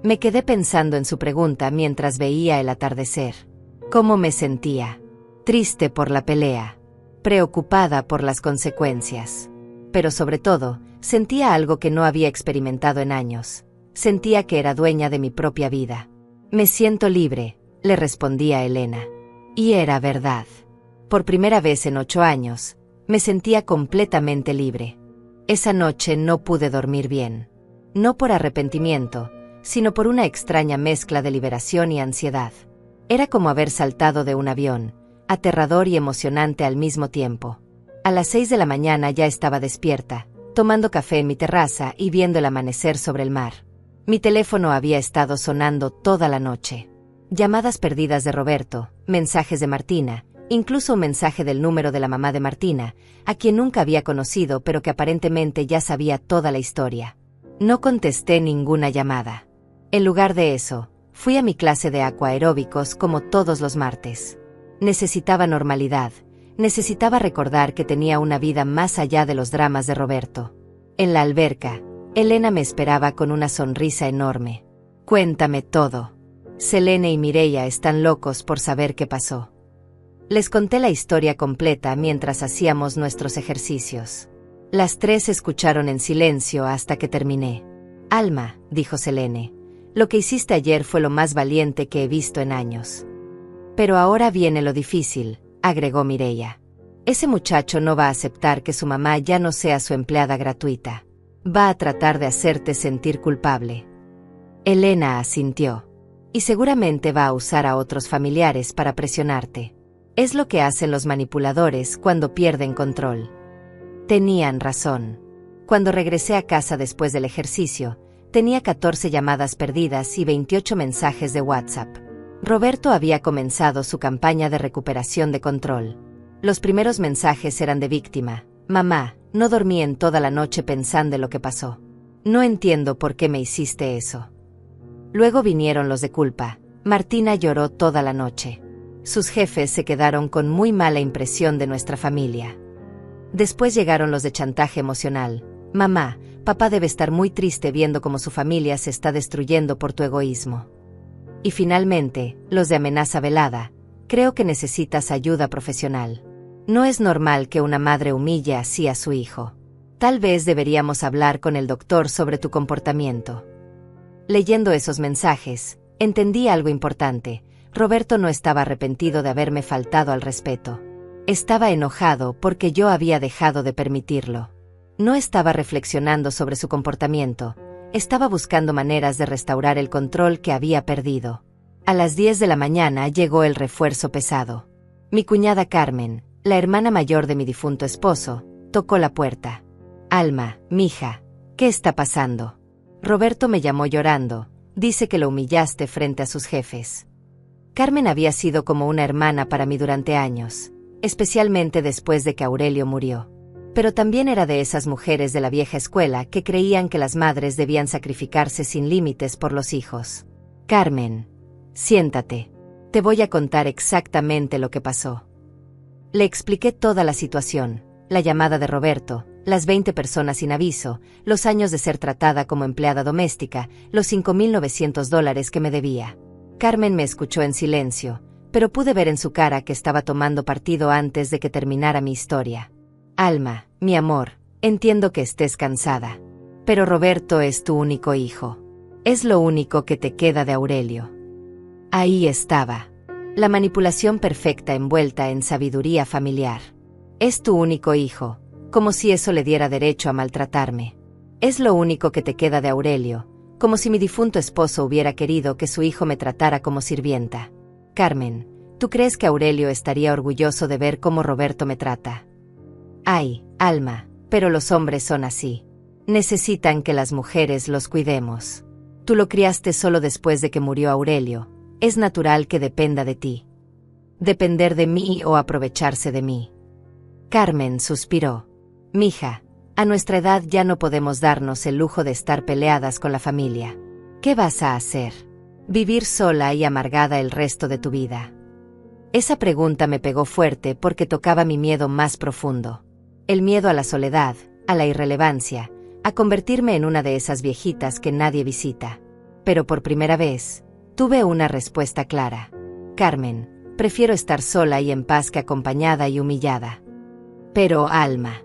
Me quedé pensando en su pregunta mientras veía el atardecer. ¿Cómo me sentía? Triste por la pelea. Preocupada por las consecuencias. Pero sobre todo, sentía algo que no había experimentado en años. Sentía que era dueña de mi propia vida. Me siento libre, le respondí a Elena. Y era verdad. Por primera vez en 8 años, me sentía completamente libre. Esa noche no pude dormir bien. No por arrepentimiento, sino por una extraña mezcla de liberación y ansiedad. Era como haber saltado de un avión, aterrador y emocionante al mismo tiempo. A las 6 de la mañana ya estaba despierta, tomando café en mi terraza y viendo el amanecer sobre el mar. Mi teléfono había estado sonando toda la noche. Llamadas perdidas de Roberto, mensajes de Martina, incluso un mensaje del número de la mamá de Martina, a quien nunca había conocido pero que aparentemente ya sabía toda la historia. No contesté ninguna llamada. En lugar de eso, fui a mi clase de aquaeróbicos como todos los martes. Necesitaba normalidad, necesitaba recordar que tenía una vida más allá de los dramas de Roberto. En la alberca, Elena me esperaba con una sonrisa enorme. Cuéntame todo. Selene y Mireia están locos por saber qué pasó. Les conté la historia completa mientras hacíamos nuestros ejercicios. Las 3 escucharon en silencio hasta que terminé. Alma, dijo Selene, lo que hiciste ayer fue lo más valiente que he visto en años. Pero ahora viene lo difícil, agregó Mireia. Ese muchacho no va a aceptar que su mamá ya no sea su empleada gratuita. Va a tratar de hacerte sentir culpable. Elena asintió. Y seguramente va a usar a otros familiares para presionarte. Es lo que hacen los manipuladores cuando pierden control. Tenían razón. Cuando regresé a casa después del ejercicio, tenía 14 llamadas perdidas y 28 mensajes de WhatsApp. Roberto había comenzado su campaña de recuperación de control. Los primeros mensajes eran de víctima. Mamá, no dormí en toda la noche pensando en lo que pasó. No entiendo por qué me hiciste eso. Luego vinieron los de culpa. Martina lloró toda la noche. Sus jefes se quedaron con muy mala impresión de nuestra familia. Después llegaron los de chantaje emocional. Mamá, papá debe estar muy triste viendo cómo su familia se está destruyendo por tu egoísmo. Y finalmente, los de amenaza velada. Creo que necesitas ayuda profesional. No es normal que una madre humille así a su hijo. Tal vez deberíamos hablar con el doctor sobre tu comportamiento. Leyendo esos mensajes, entendí algo importante. Roberto no estaba arrepentido de haberme faltado al respeto. Estaba enojado porque yo había dejado de permitirlo. No estaba reflexionando sobre su comportamiento, estaba buscando maneras de restaurar el control que había perdido. A las 10 de la mañana llegó el refuerzo pesado. Mi cuñada Carmen, la hermana mayor de mi difunto esposo, tocó la puerta. Alma, mija, ¿qué está pasando? Roberto me llamó llorando, dice que lo humillaste frente a sus jefes. Carmen había sido como una hermana para mí durante años, especialmente después de que Aurelio murió. Pero también era de esas mujeres de la vieja escuela que creían que las madres debían sacrificarse sin límites por los hijos. Carmen, siéntate. Te voy a contar exactamente lo que pasó. Le expliqué toda la situación, la llamada de Roberto, las 20 personas sin aviso, los años de ser tratada como empleada doméstica, los $5,900 que me debía. Carmen me escuchó en silencio, pero pude ver en su cara que estaba tomando partido antes de que terminara mi historia. Alma, mi amor, entiendo que estés cansada. Pero Roberto es tu único hijo. Es lo único que te queda de Aurelio. Ahí estaba. La manipulación perfecta envuelta en sabiduría familiar. Es tu único hijo, como si eso le diera derecho a maltratarme. Es lo único que te queda de Aurelio, como si mi difunto esposo hubiera querido que su hijo me tratara como sirvienta. Carmen, ¿tú crees que Aurelio estaría orgulloso de ver cómo Roberto me trata? Ay, Alma, pero los hombres son así. Necesitan que las mujeres los cuidemos. Tú lo criaste solo después de que murió Aurelio. Es natural que dependa de ti. Depender de mí o aprovecharse de mí. Carmen suspiró. Mija, a nuestra edad ya no podemos darnos el lujo de estar peleadas con la familia. ¿Qué vas a hacer? ¿Vivir sola y amargada el resto de tu vida? Esa pregunta me pegó fuerte porque tocaba mi miedo más profundo. El miedo a la soledad, a la irrelevancia, a convertirme en una de esas viejitas que nadie visita. Pero por primera vez, tuve una respuesta clara. Carmen, prefiero estar sola y en paz que acompañada y humillada. Pero, Alma.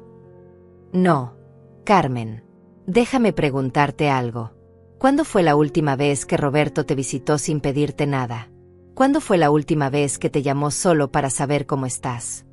No. Carmen. Déjame preguntarte algo. ¿Cuándo fue la última vez que Roberto te visitó sin pedirte nada? ¿Cuándo fue la última vez que te llamó solo para saber cómo estás?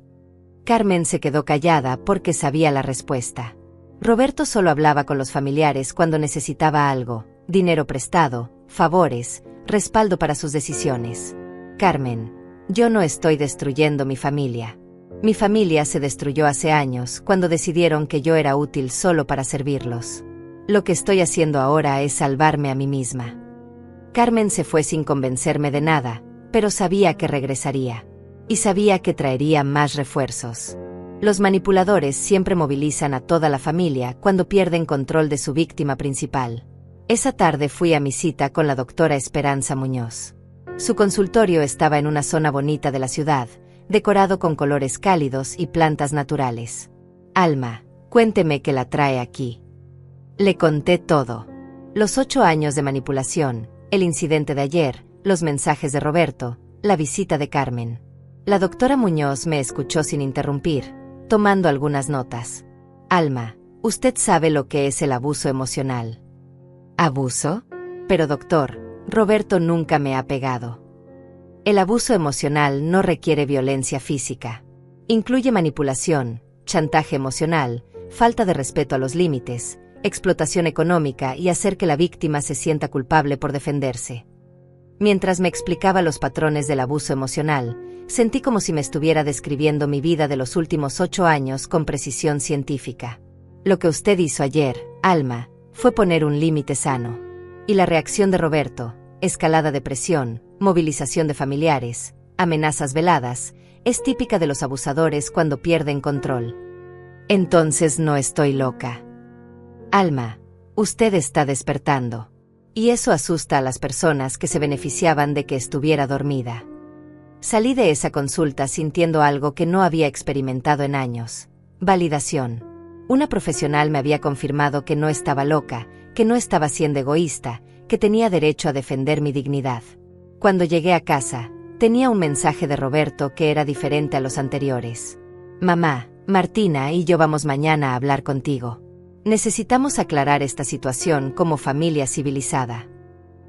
Carmen se quedó callada porque sabía la respuesta. Roberto solo hablaba con los familiares cuando necesitaba algo, dinero prestado, favores, respaldo para sus decisiones. Carmen, yo no estoy destruyendo mi familia. Mi familia se destruyó hace años cuando decidieron que yo era útil solo para servirlos. Lo que estoy haciendo ahora es salvarme a mí misma. Carmen se fue sin convencerme de nada, pero sabía que regresaría. Y sabía que traería más refuerzos. Los manipuladores siempre movilizan a toda la familia cuando pierden control de su víctima principal. Esa tarde fui a mi cita con la doctora Esperanza Muñoz. Su consultorio estaba en una zona bonita de la ciudad, decorado con colores cálidos y plantas naturales. Alma, cuénteme qué la trae aquí. Le conté todo. Los 8 años de manipulación, el incidente de ayer, los mensajes de Roberto, la visita de Carmen. La doctora Muñoz me escuchó sin interrumpir, tomando algunas notas. Alma, usted sabe lo que es el abuso emocional. ¿Abuso? Pero doctor, Roberto nunca me ha pegado. El abuso emocional no requiere violencia física. Incluye manipulación, chantaje emocional, falta de respeto a los límites, explotación económica y hacer que la víctima se sienta culpable por defenderse. Mientras me explicaba los patrones del abuso emocional, sentí como si me estuviera describiendo mi vida de los últimos 8 años con precisión científica. Lo que usted hizo ayer, Alma, fue poner un límite sano. Y la reacción de Roberto, escalada de presión, movilización de familiares, amenazas veladas, es típica de los abusadores cuando pierden control. Entonces no estoy loca. Alma, usted está despertando. Y eso asusta a las personas que se beneficiaban de que estuviera dormida. Salí de esa consulta sintiendo algo que no había experimentado en años. Validación. Una profesional me había confirmado que no estaba loca, que no estaba siendo egoísta, que tenía derecho a defender mi dignidad. Cuando llegué a casa, tenía un mensaje de Roberto que era diferente a los anteriores. Mamá, Martina y yo vamos mañana a hablar contigo. Necesitamos aclarar esta situación como familia civilizada.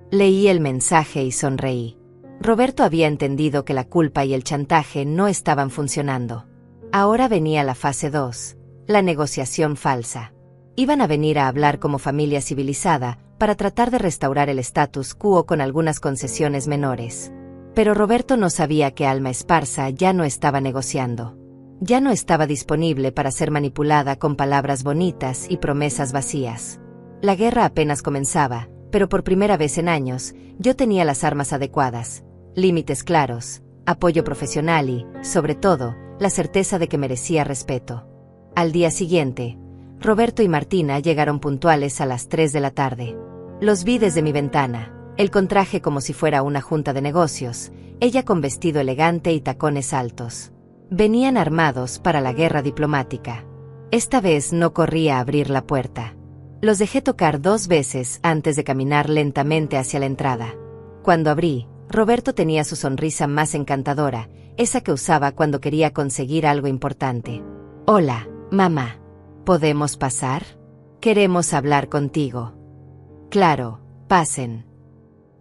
Leí el mensaje y sonreí. Roberto había entendido que la culpa y el chantaje no estaban funcionando. Ahora venía la fase 2, la negociación falsa. Iban a venir a hablar como familia civilizada para tratar de restaurar el status quo con algunas concesiones menores. Pero Roberto no sabía que Alma Esparza ya no estaba negociando. Ya no estaba disponible para ser manipulada con palabras bonitas y promesas vacías. La guerra apenas comenzaba, pero por primera vez en años, yo tenía las armas adecuadas, límites claros, apoyo profesional y, sobre todo, la certeza de que merecía respeto. Al día siguiente, Roberto y Martina llegaron puntuales a las 3 de la tarde. Los vi desde mi ventana, el con traje como si fuera una junta de negocios, ella con vestido elegante y tacones altos. Venían armados para la guerra diplomática. Esta vez no corrí a abrir la puerta. Los dejé tocar 2 veces antes de caminar lentamente hacia la entrada. Cuando abrí, Roberto tenía su sonrisa más encantadora, esa que usaba cuando quería conseguir algo importante. «Hola, mamá. ¿Podemos pasar? Queremos hablar contigo». «Claro, pasen».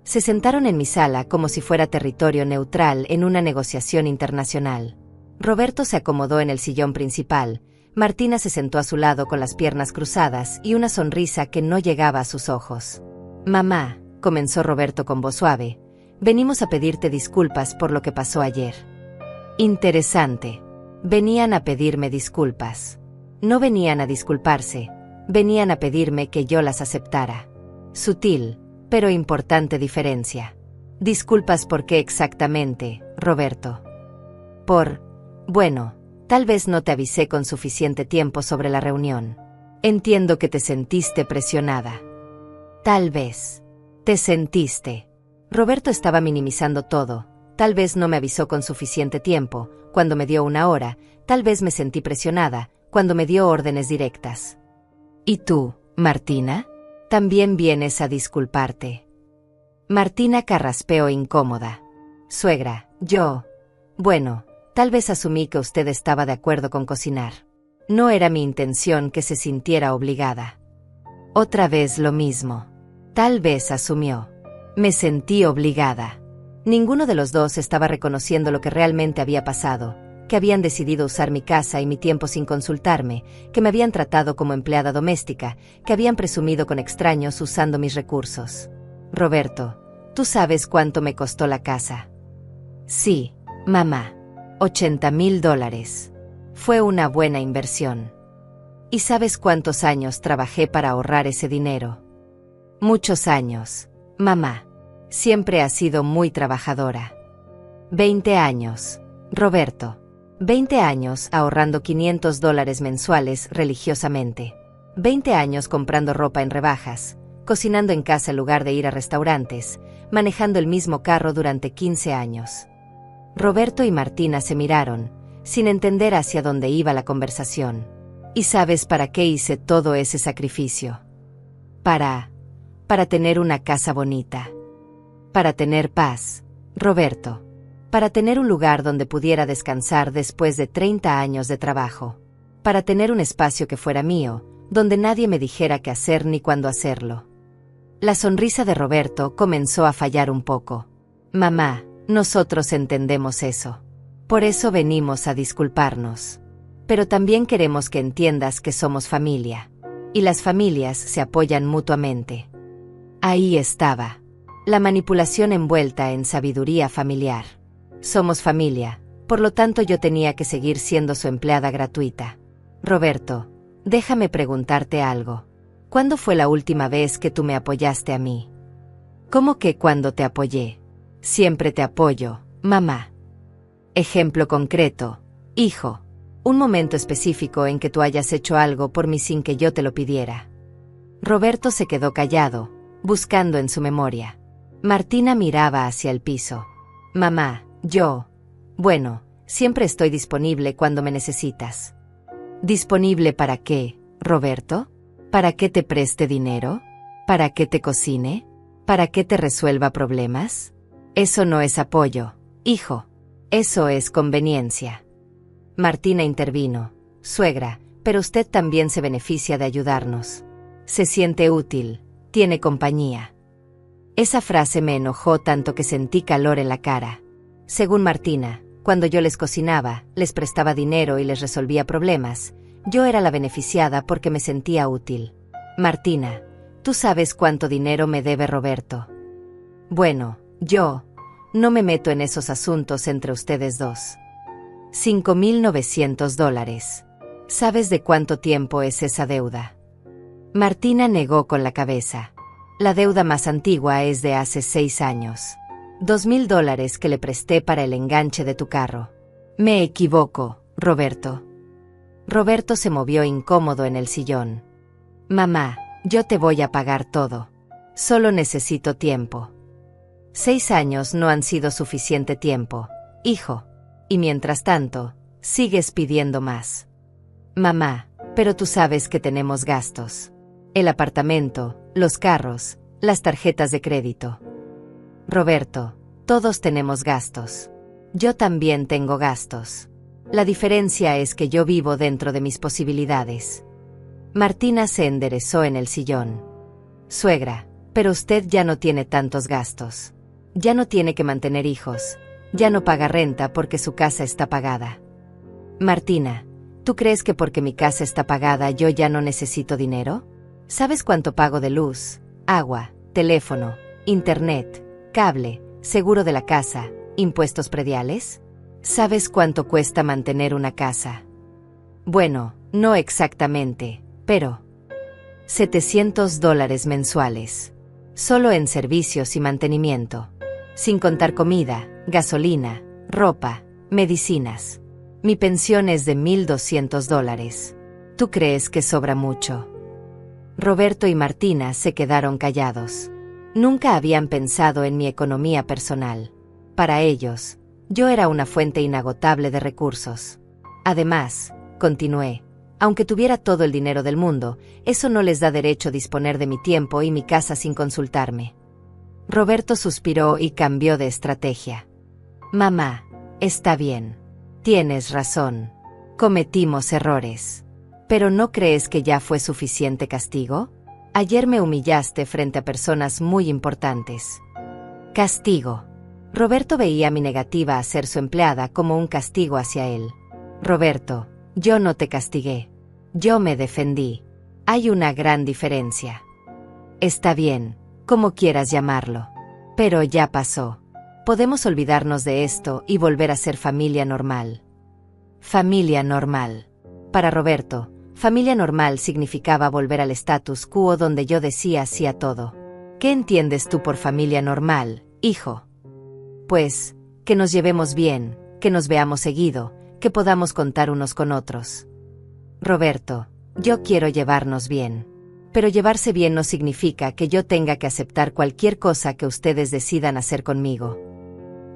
Se sentaron en mi sala como si fuera territorio neutral en una negociación internacional. Roberto se acomodó en el sillón principal, Martina se sentó a su lado con las piernas cruzadas y una sonrisa que no llegaba a sus ojos. «Mamá», comenzó Roberto con voz suave, «venimos a pedirte disculpas por lo que pasó ayer». Interesante. Venían a pedirme disculpas. No venían a disculparse, venían a pedirme que yo las aceptara. Sutil, pero importante diferencia. «Disculpas por qué exactamente, Roberto». Bueno, tal vez no te avisé con suficiente tiempo sobre la reunión. Entiendo que te sentiste presionada. Tal vez. Te sentiste. Roberto estaba minimizando todo. Tal vez no me avisó con suficiente tiempo, cuando me dio 1 hora, tal vez me sentí presionada, cuando me dio órdenes directas. ¿Y tú, Martina? También vienes a disculparte. Martina carraspeó incómoda. Suegra, bueno, tal vez asumí que usted estaba de acuerdo con cocinar. No era mi intención que se sintiera obligada. Otra vez lo mismo. Tal vez asumió. Me sentí obligada. Ninguno de los dos estaba reconociendo lo que realmente había pasado, que habían decidido usar mi casa y mi tiempo sin consultarme, que me habían tratado como empleada doméstica, que habían presumido con extraños usando mis recursos. Roberto, ¿tú sabes cuánto me costó la casa? Sí, mamá. $80,000. Fue una buena inversión. ¿Y sabes cuántos años trabajé para ahorrar ese dinero? Muchos años, mamá. Siempre has sido muy trabajadora. 20 años, Roberto. 20 años ahorrando $500 mensuales religiosamente. 20 años comprando ropa en rebajas, cocinando en casa en lugar de ir a restaurantes, manejando el mismo carro durante 15 años. Roberto y Martina se miraron, sin entender hacia dónde iba la conversación. ¿Y sabes para qué hice todo ese sacrificio? Para tener una casa bonita. Para tener paz, Roberto. Para tener un lugar donde pudiera descansar después de 30 años de trabajo. Para tener un espacio que fuera mío, donde nadie me dijera qué hacer ni cuándo hacerlo. La sonrisa de Roberto comenzó a fallar un poco. Mamá, nosotros entendemos eso. Por eso venimos a disculparnos. Pero también queremos que entiendas que somos familia. Y las familias se apoyan mutuamente. Ahí estaba. La manipulación envuelta en sabiduría familiar. Somos familia, por lo tanto yo tenía que seguir siendo su empleada gratuita. Roberto, déjame preguntarte algo. ¿Cuándo fue la última vez que tú me apoyaste a mí? ¿Cómo que cuando te apoyé? Siempre te apoyo, mamá. Ejemplo concreto, hijo. Un momento específico en que tú hayas hecho algo por mí sin que yo te lo pidiera. Roberto se quedó callado, buscando en su memoria. Martina miraba hacia el piso. Mamá, bueno, siempre estoy disponible cuando me necesitas. ¿Disponible para qué, Roberto? ¿Para que te preste dinero? ¿Para que te cocine? ¿Para que te resuelva problemas? Eso no es apoyo, hijo. Eso es conveniencia. Martina intervino. Suegra, pero usted también se beneficia de ayudarnos. Se siente útil, tiene compañía. Esa frase me enojó tanto que sentí calor en la cara. Según Martina, cuando yo les cocinaba, les prestaba dinero y les resolvía problemas, yo era la beneficiada porque me sentía útil. Martina, ¿tú sabes cuánto dinero me debe Roberto? Bueno, yo no me meto en esos asuntos entre ustedes dos. $5,900. ¿Sabes de cuánto tiempo es esa deuda? Martina negó con la cabeza. La deuda más antigua es de hace 6 años. $2,000 que le presté para el enganche de tu carro. Me equivoco, Roberto. Roberto se movió incómodo en el sillón. Mamá, yo te voy a pagar todo. Solo necesito tiempo. 6 años no han sido suficiente tiempo, hijo. Y mientras tanto, sigues pidiendo más. Mamá, pero tú sabes que tenemos gastos. El apartamento, los carros, las tarjetas de crédito. Roberto, todos tenemos gastos. Yo también tengo gastos. La diferencia es que yo vivo dentro de mis posibilidades. Martina se enderezó en el sillón. Suegra, pero usted ya no tiene tantos gastos. Ya no tiene que mantener hijos. Ya no paga renta porque su casa está pagada. Martina, ¿tú crees que porque mi casa está pagada yo ya no necesito dinero? ¿Sabes cuánto pago de luz, agua, teléfono, internet, cable, seguro de la casa, impuestos prediales? ¿Sabes cuánto cuesta mantener una casa? Bueno, no exactamente, pero $700 mensuales. Solo en servicios y mantenimiento. Sin contar comida, gasolina, ropa, medicinas. Mi pensión es de $1,200. ¿Tú crees que sobra mucho? Roberto y Martina se quedaron callados. Nunca habían pensado en mi economía personal. Para ellos, yo era una fuente inagotable de recursos. Además, continué, aunque tuviera todo el dinero del mundo, eso no les da derecho a disponer de mi tiempo y mi casa sin consultarme. Roberto suspiró y cambió de estrategia. Mamá, está bien. Tienes razón. Cometimos errores. ¿Pero no crees que ya fue suficiente castigo? Ayer me humillaste frente a personas muy importantes. Castigo. Roberto veía mi negativa a ser su empleada como un castigo hacia él. Roberto, yo no te castigué. Yo me defendí. Hay una gran diferencia. Está bien, como quieras llamarlo. Pero ya pasó. Podemos olvidarnos de esto y volver a ser familia normal. Familia normal. Para Roberto, familia normal significaba volver al status quo donde yo decía sí a todo. ¿Qué entiendes tú por familia normal, hijo? Pues, que nos llevemos bien, que nos veamos seguido, que podamos contar unos con otros. Roberto, yo quiero llevarnos bien. Pero llevarse bien no significa que yo tenga que aceptar cualquier cosa que ustedes decidan hacer conmigo.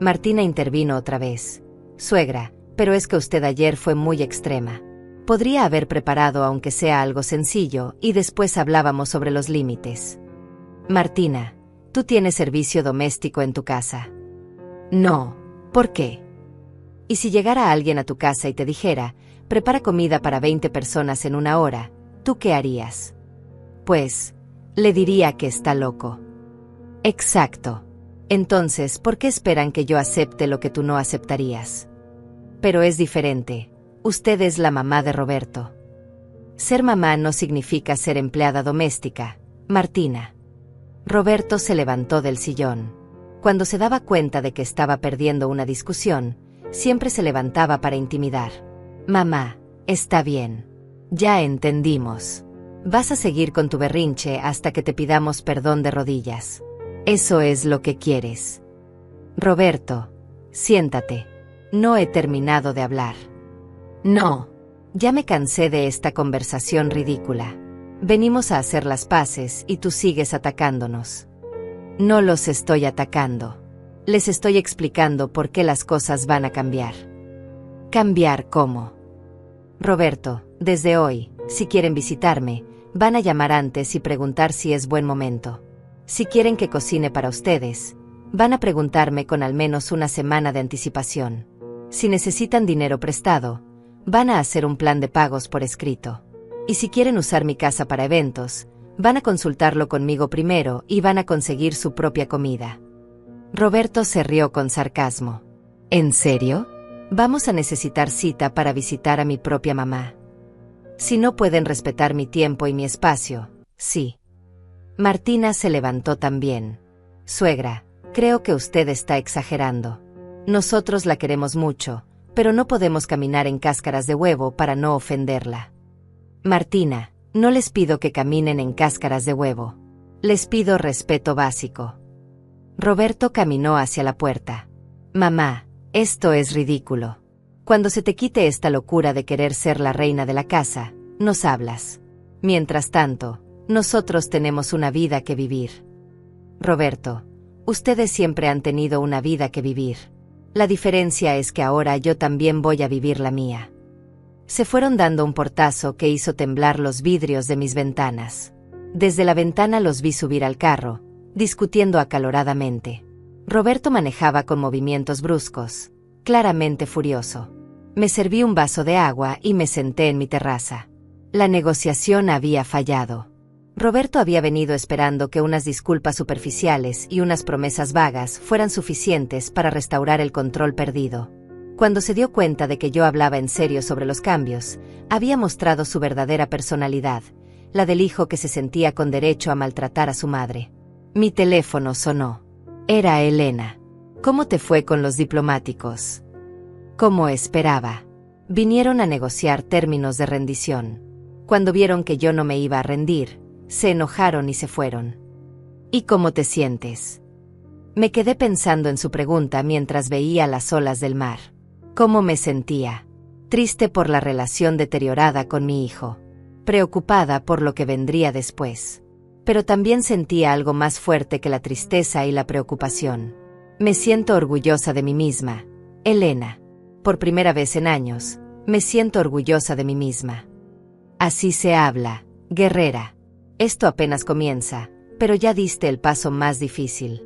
Martina intervino otra vez. Suegra, pero es que usted ayer fue muy extrema. Podría haber preparado aunque sea algo sencillo y después hablábamos sobre los límites. Martina, ¿tú tienes servicio doméstico en tu casa? No. ¿Por qué? ¿Y si llegara alguien a tu casa y te dijera, prepara comida para 20 personas en 1 hora, ¿tú qué harías? Pues, le diría que está loco. Exacto. Entonces, ¿por qué esperan que yo acepte lo que tú no aceptarías? Pero es diferente. Usted es la mamá de Roberto. Ser mamá no significa ser empleada doméstica, Martina. Roberto se levantó del sillón. Cuando se daba cuenta de que estaba perdiendo una discusión, siempre se levantaba para intimidar. Mamá, está bien. Ya entendimos. Vas a seguir con tu berrinche hasta que te pidamos perdón de rodillas. Eso es lo que quieres. Roberto, siéntate. No he terminado de hablar. No. Ya me cansé de esta conversación ridícula. Venimos a hacer las paces y tú sigues atacándonos. No los estoy atacando. Les estoy explicando por qué las cosas van a cambiar. ¿Cambiar cómo? Roberto, desde hoy, si quieren visitarme, van a llamar antes y preguntar si es buen momento. Si quieren que cocine para ustedes, van a preguntarme con al menos 1 semana de anticipación. Si necesitan dinero prestado, van a hacer un plan de pagos por escrito. Y si quieren usar mi casa para eventos, Van a consultarlo conmigo primero y van a conseguir su propia comida. Roberto se rió con sarcasmo. ¿En serio? Vamos a necesitar cita para visitar a mi propia mamá. Si no pueden respetar mi tiempo y mi espacio, sí. Martina se levantó también. Suegra, creo que usted está exagerando. Nosotros la queremos mucho, pero no podemos caminar en cáscaras de huevo para no ofenderla. Martina, no les pido que caminen en cáscaras de huevo. Les pido respeto básico. Roberto caminó hacia la puerta. Mamá, esto es ridículo. Cuando se te quite esta locura de querer ser la reina de la casa, nos hablas. Mientras tanto, nosotros tenemos una vida que vivir. Roberto, ustedes siempre han tenido una vida que vivir. La diferencia es que ahora yo también voy a vivir la mía. Se fueron dando un portazo que hizo temblar los vidrios de mis ventanas. Desde la ventana los vi subir al carro, discutiendo acaloradamente. Roberto manejaba con movimientos bruscos, claramente furioso. Me serví un vaso de agua y me senté en mi terraza. La negociación había fallado. Roberto había venido esperando que unas disculpas superficiales y unas promesas vagas fueran suficientes para restaurar el control perdido. Cuando se dio cuenta de que yo hablaba en serio sobre los cambios, había mostrado su verdadera personalidad, la del hijo que se sentía con derecho a maltratar a su madre. Mi teléfono sonó. Era Elena. ¿Cómo te fue con los diplomáticos? Como esperaba. Vinieron a negociar términos de rendición. Cuando vieron que yo no me iba a rendir, se enojaron y se fueron. ¿Y cómo te sientes? Me quedé pensando en su pregunta mientras veía las olas del mar. ¿Cómo me sentía? Triste por la relación deteriorada con mi hijo. Preocupada por lo que vendría después. Pero también sentía algo más fuerte que la tristeza y la preocupación. Me siento orgullosa de mí misma, Elena. Por primera vez en años, me siento orgullosa de mí misma. Así se habla, guerrera. Esto apenas comienza, pero ya diste el paso más difícil.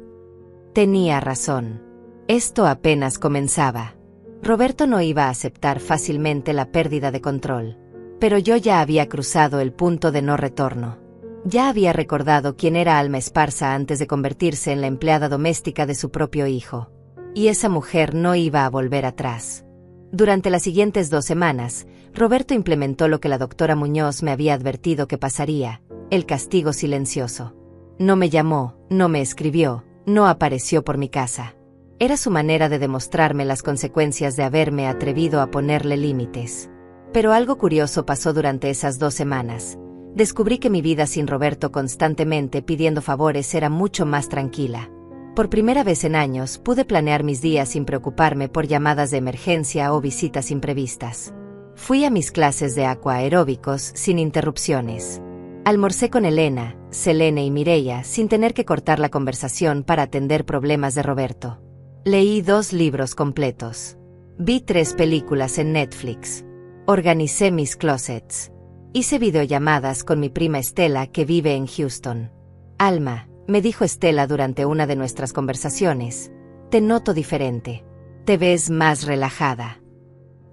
Tenía razón. Esto apenas comenzaba. Roberto no iba a aceptar fácilmente la pérdida de control. Pero yo ya había cruzado el punto de no retorno. Ya había recordado quién era Alma Esparza antes de convertirse en la empleada doméstica de su propio hijo. Y esa mujer no iba a volver atrás. Durante las siguientes 2 semanas, Roberto implementó lo que la doctora Muñoz me había advertido que pasaría, el castigo silencioso. No me llamó, no me escribió, no apareció por mi casa. Era su manera de demostrarme las consecuencias de haberme atrevido a ponerle límites. Pero algo curioso pasó durante esas 2 semanas. Descubrí que mi vida sin Roberto constantemente pidiendo favores era mucho más tranquila. Por primera vez en años pude planear mis días sin preocuparme por llamadas de emergencia o visitas imprevistas. Fui a mis clases de aquaeróbicos sin interrupciones. Almorcé con Elena, Selene y Mireia sin tener que cortar la conversación para atender problemas de Roberto. Leí 2 libros completos. Vi 3 películas en Netflix. Organicé mis closets. Hice videollamadas con mi prima Estela que vive en Houston. Alma, me dijo Estela durante una de nuestras conversaciones, te noto diferente. Te ves más relajada.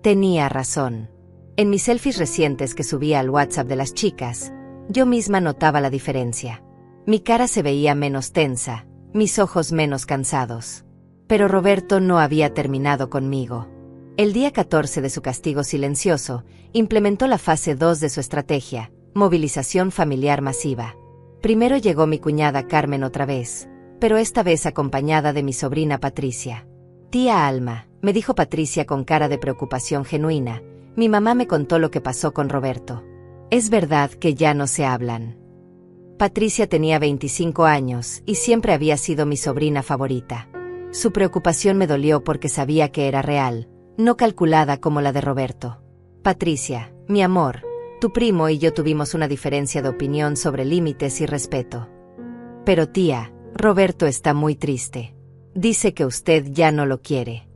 Tenía razón. En mis selfies recientes que subía al WhatsApp de las chicas, yo misma notaba la diferencia. Mi cara se veía menos tensa, mis ojos menos cansados. Pero Roberto no había terminado conmigo. El día 14 de su castigo silencioso, implementó la fase 2 de su estrategia, movilización familiar masiva. Primero llegó mi cuñada Carmen otra vez, pero esta vez acompañada de mi sobrina Patricia. Tía Alma, me dijo Patricia con cara de preocupación genuina, mi mamá me contó lo que pasó con Roberto. Es verdad que ya no se hablan. Patricia tenía 25 años y siempre había sido mi sobrina favorita. Su preocupación me dolió porque sabía que era real, no calculada como la de Roberto. Patricia, mi amor, tu primo y yo tuvimos una diferencia de opinión sobre límites y respeto. Pero tía, Roberto está muy triste. Dice que usted ya no lo quiere.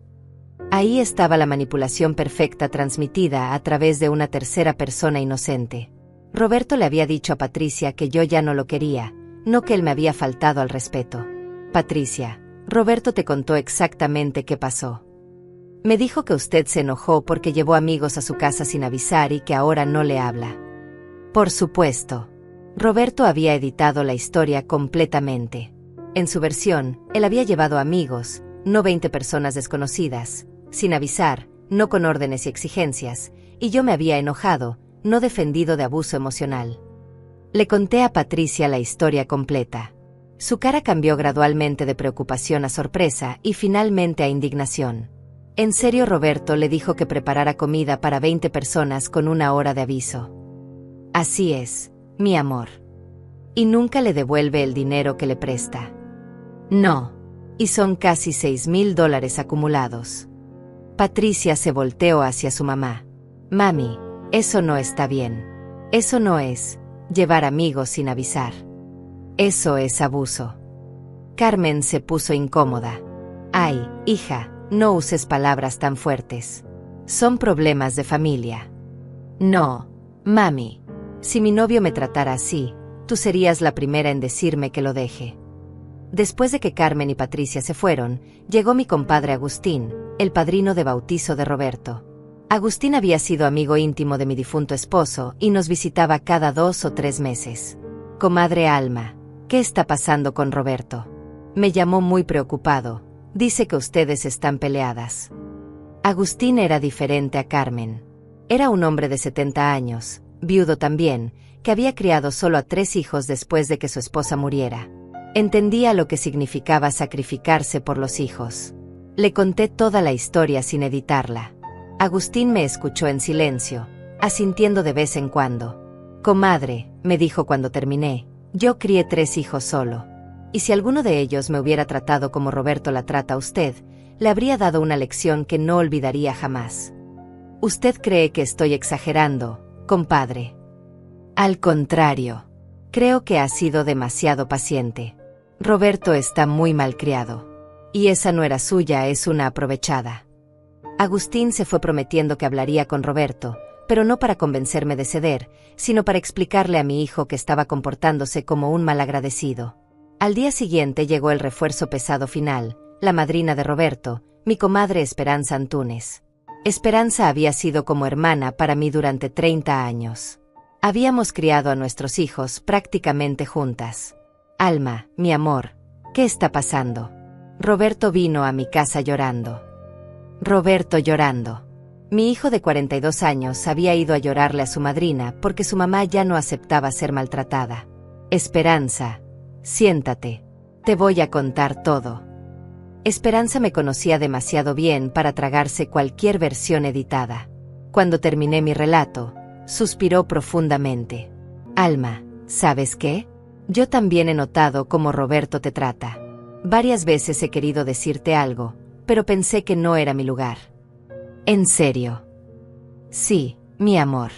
Ahí estaba la manipulación perfecta transmitida a través de una tercera persona inocente. Roberto le había dicho a Patricia que yo ya no lo quería, no que él me había faltado al respeto. Patricia, Roberto te contó exactamente qué pasó. Me dijo que usted se enojó porque llevó amigos a su casa sin avisar y que ahora no le habla. Por supuesto. Roberto había editado la historia completamente. En su versión, él había llevado amigos, no 20 personas desconocidas, sin avisar, no con órdenes y exigencias, y yo me había enojado, no defendido de abuso emocional. Le conté a Patricia la historia completa. Su cara cambió gradualmente de preocupación a sorpresa y finalmente a indignación. En serio, Roberto le dijo que preparara comida para 20 personas con 1 hora de aviso. Así es, mi amor. Y nunca le devuelve el dinero que le presta. No. Y son casi $6,000 acumulados. Patricia se volteó hacia su mamá. Mami, eso no está bien. Eso no es llevar amigos sin avisar. Eso es abuso. Carmen se puso incómoda. Ay, hija, no uses palabras tan fuertes. Son problemas de familia. No, mami. Si mi novio me tratara así, tú serías la primera en decirme que lo deje. Después de que Carmen y Patricia se fueron, llegó mi compadre Agustín, el padrino de bautizo de Roberto. Agustín había sido amigo íntimo de mi difunto esposo y nos visitaba cada 2 o 3 meses. Comadre Alma, ¿qué está pasando con Roberto? Me llamó muy preocupado. Dice que ustedes están peleadas. Agustín era diferente a Carmen. Era un hombre de 70 años, viudo también, que había criado solo a 3 hijos después de que su esposa muriera. Entendía lo que significaba sacrificarse por los hijos. Le conté toda la historia sin editarla. Agustín me escuchó en silencio, asintiendo de vez en cuando. Comadre, me dijo cuando terminé, yo crié 3 hijos solo. Y si alguno de ellos me hubiera tratado como Roberto la trata a usted, le habría dado una lección que no olvidaría jamás. Usted cree que estoy exagerando, compadre. Al contrario, creo que ha sido demasiado paciente. Roberto está muy malcriado. Y esa nuera suya es una aprovechada. Agustín se fue prometiendo que hablaría con Roberto, pero no para convencerme de ceder, sino para explicarle a mi hijo que estaba comportándose como un malagradecido. Al día siguiente llegó el refuerzo pesado final, la madrina de Roberto, mi comadre Esperanza Antúnez. Esperanza había sido como hermana para mí durante 30 años. Habíamos criado a nuestros hijos prácticamente juntas. Alma, mi amor, ¿qué está pasando? Roberto vino a mi casa llorando. Roberto llorando. Mi hijo de 42 años había ido a llorarle a su madrina porque su mamá ya no aceptaba ser maltratada. Esperanza, siéntate. Te voy a contar todo. Esperanza me conocía demasiado bien para tragarse cualquier versión editada. Cuando terminé mi relato, suspiró profundamente. Alma, ¿sabes qué? Yo también he notado cómo Roberto te trata. Varias veces he querido decirte algo, pero pensé que no era mi lugar. ¿En serio? Sí, mi amor.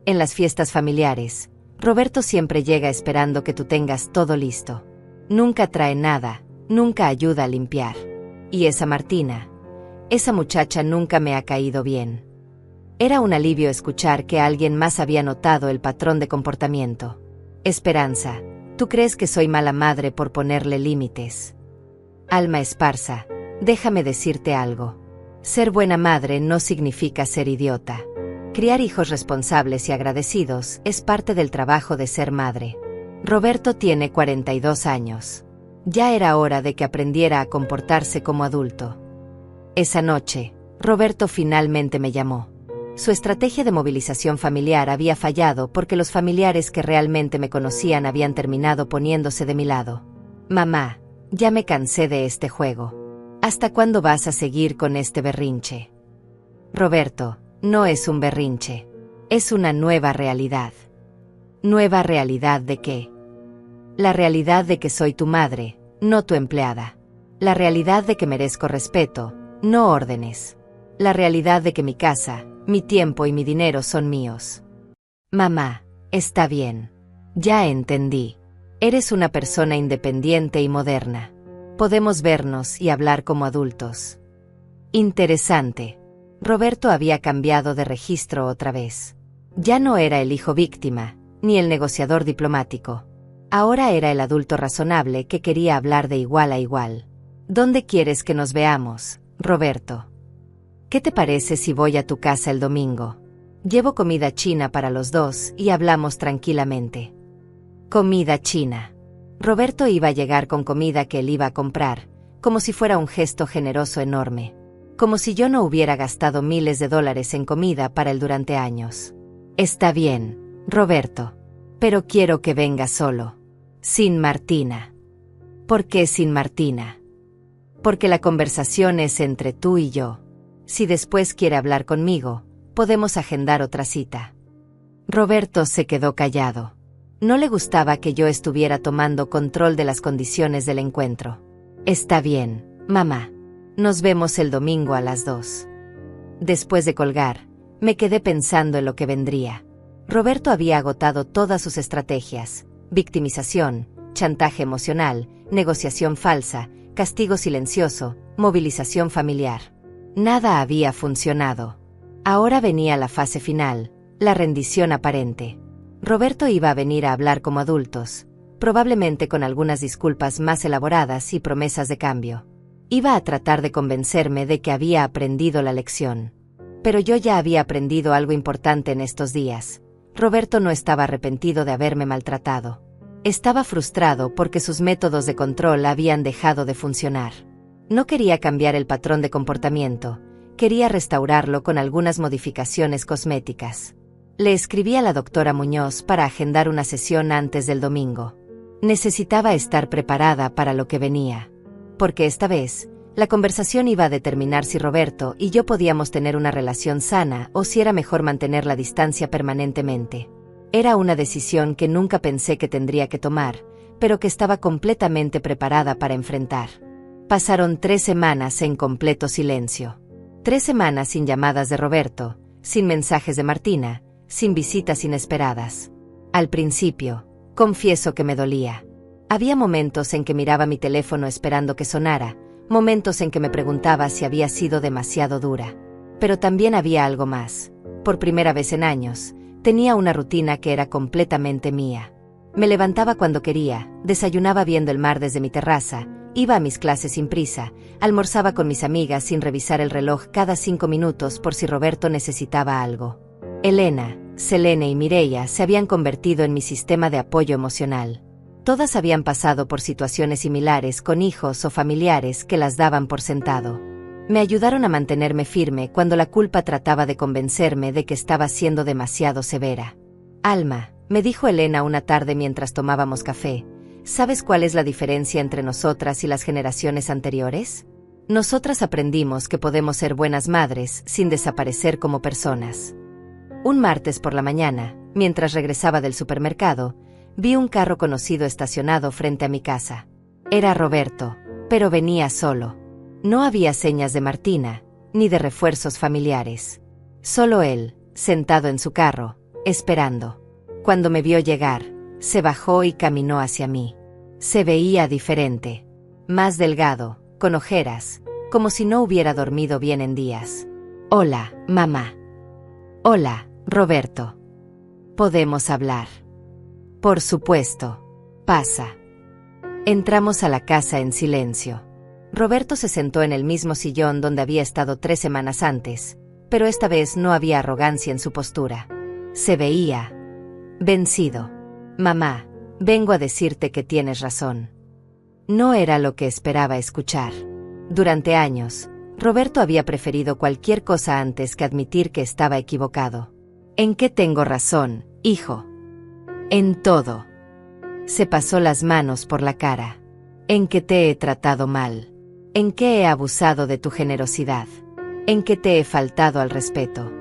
En las fiestas familiares, Roberto siempre llega esperando que tú tengas todo listo. Nunca trae nada, nunca ayuda a limpiar. Y esa Martina, esa muchacha nunca me ha caído bien. Era un alivio escuchar que alguien más había notado el patrón de comportamiento. Esperanza, ¿tú crees que soy mala madre por ponerle límites? Alma Esparza, déjame decirte algo. Ser buena madre no significa ser idiota. Criar hijos responsables y agradecidos es parte del trabajo de ser madre. Roberto tiene 42 años. Ya era hora de que aprendiera a comportarse como adulto. Esa noche, Roberto finalmente me llamó. Su estrategia de movilización familiar había fallado porque los familiares que realmente me conocían habían terminado poniéndose de mi lado. Mamá, ya me cansé de este juego. ¿Hasta cuándo vas a seguir con este berrinche? Roberto, no es un berrinche. Es una nueva realidad. ¿Nueva realidad de qué? La realidad de que soy tu madre, no tu empleada. La realidad de que merezco respeto, no órdenes. La realidad de que mi casa, mi tiempo y mi dinero son míos. Mamá, está bien. Ya entendí. Eres una persona independiente y moderna. Podemos vernos y hablar como adultos. Interesante. Roberto había cambiado de registro otra vez. Ya no era el hijo víctima, ni el negociador diplomático. Ahora era el adulto razonable que quería hablar de igual a igual. ¿Dónde quieres que nos veamos, Roberto? ¿Qué te parece si voy a tu casa el domingo? Llevo comida china para los dos y hablamos tranquilamente. Comida china. Roberto iba a llegar con comida que él iba a comprar, como si fuera un gesto generoso enorme. Como si yo no hubiera gastado miles de dólares en comida para él durante años. Está bien, Roberto. Pero quiero que venga solo. Sin Martina. ¿Por qué sin Martina? Porque la conversación es entre tú y yo. Si después quiere hablar conmigo, podemos agendar otra cita. Roberto se quedó callado. No le gustaba que yo estuviera tomando control de las condiciones del encuentro. Está bien, mamá. Nos vemos el domingo a las 2. Después de colgar, me quedé pensando en lo que vendría. Roberto había agotado todas sus estrategias: victimización, chantaje emocional, negociación falsa, castigo silencioso, movilización familiar. Nada había funcionado. Ahora venía la fase final, la rendición aparente. Roberto iba a venir a hablar como adultos, probablemente con algunas disculpas más elaboradas y promesas de cambio. Iba a tratar de convencerme de que había aprendido la lección. Pero yo ya había aprendido algo importante en estos días. Roberto no estaba arrepentido de haberme maltratado. Estaba frustrado porque sus métodos de control habían dejado de funcionar. No quería cambiar el patrón de comportamiento, quería restaurarlo con algunas modificaciones cosméticas. Le escribí a la doctora Muñoz para agendar una sesión antes del domingo. Necesitaba estar preparada para lo que venía. Porque esta vez, la conversación iba a determinar si Roberto y yo podíamos tener una relación sana o si era mejor mantener la distancia permanentemente. Era una decisión que nunca pensé que tendría que tomar, pero que estaba completamente preparada para enfrentar. Pasaron 3 semanas en completo silencio. 3 semanas sin llamadas de Roberto, sin mensajes de Martina, sin visitas inesperadas. Al principio, confieso que me dolía. Había momentos en que miraba mi teléfono esperando que sonara, momentos en que me preguntaba si había sido demasiado dura. Pero también había algo más. Por primera vez en años, tenía una rutina que era completamente mía. Me levantaba cuando quería, desayunaba viendo el mar desde mi terraza, iba a mis clases sin prisa, almorzaba con mis amigas sin revisar el reloj cada 5 minutos por si Roberto necesitaba algo. Elena, Selene y Mireia se habían convertido en mi sistema de apoyo emocional. Todas habían pasado por situaciones similares con hijos o familiares que las daban por sentado. Me ayudaron a mantenerme firme cuando la culpa trataba de convencerme de que estaba siendo demasiado severa. Alma, me dijo Elena una tarde mientras tomábamos café, ¿sabes cuál es la diferencia entre nosotras y las generaciones anteriores? Nosotras aprendimos que podemos ser buenas madres sin desaparecer como personas. Un martes por la mañana, mientras regresaba del supermercado, vi un carro conocido estacionado frente a mi casa. Era Roberto, pero venía solo. No había señas de Martina, ni de refuerzos familiares. Solo él, sentado en su carro, esperando. Cuando me vio llegar, se bajó y caminó hacia mí. Se veía diferente. Más delgado, con ojeras, como si no hubiera dormido bien en días. Hola, mamá. Hola, Roberto. ¿Podemos hablar? Por supuesto. Pasa. Entramos a la casa en silencio. Roberto se sentó en el mismo sillón donde había estado 3 semanas antes, pero esta vez no había arrogancia en su postura. Se veía vencido. Mamá, vengo a decirte que tienes razón. No era lo que esperaba escuchar. Durante años, Roberto había preferido cualquier cosa antes que admitir que estaba equivocado. ¿En qué tengo razón, hijo? En todo. Se pasó las manos por la cara. ¿En qué te he tratado mal? ¿En qué he abusado de tu generosidad? ¿En qué te he faltado al respeto?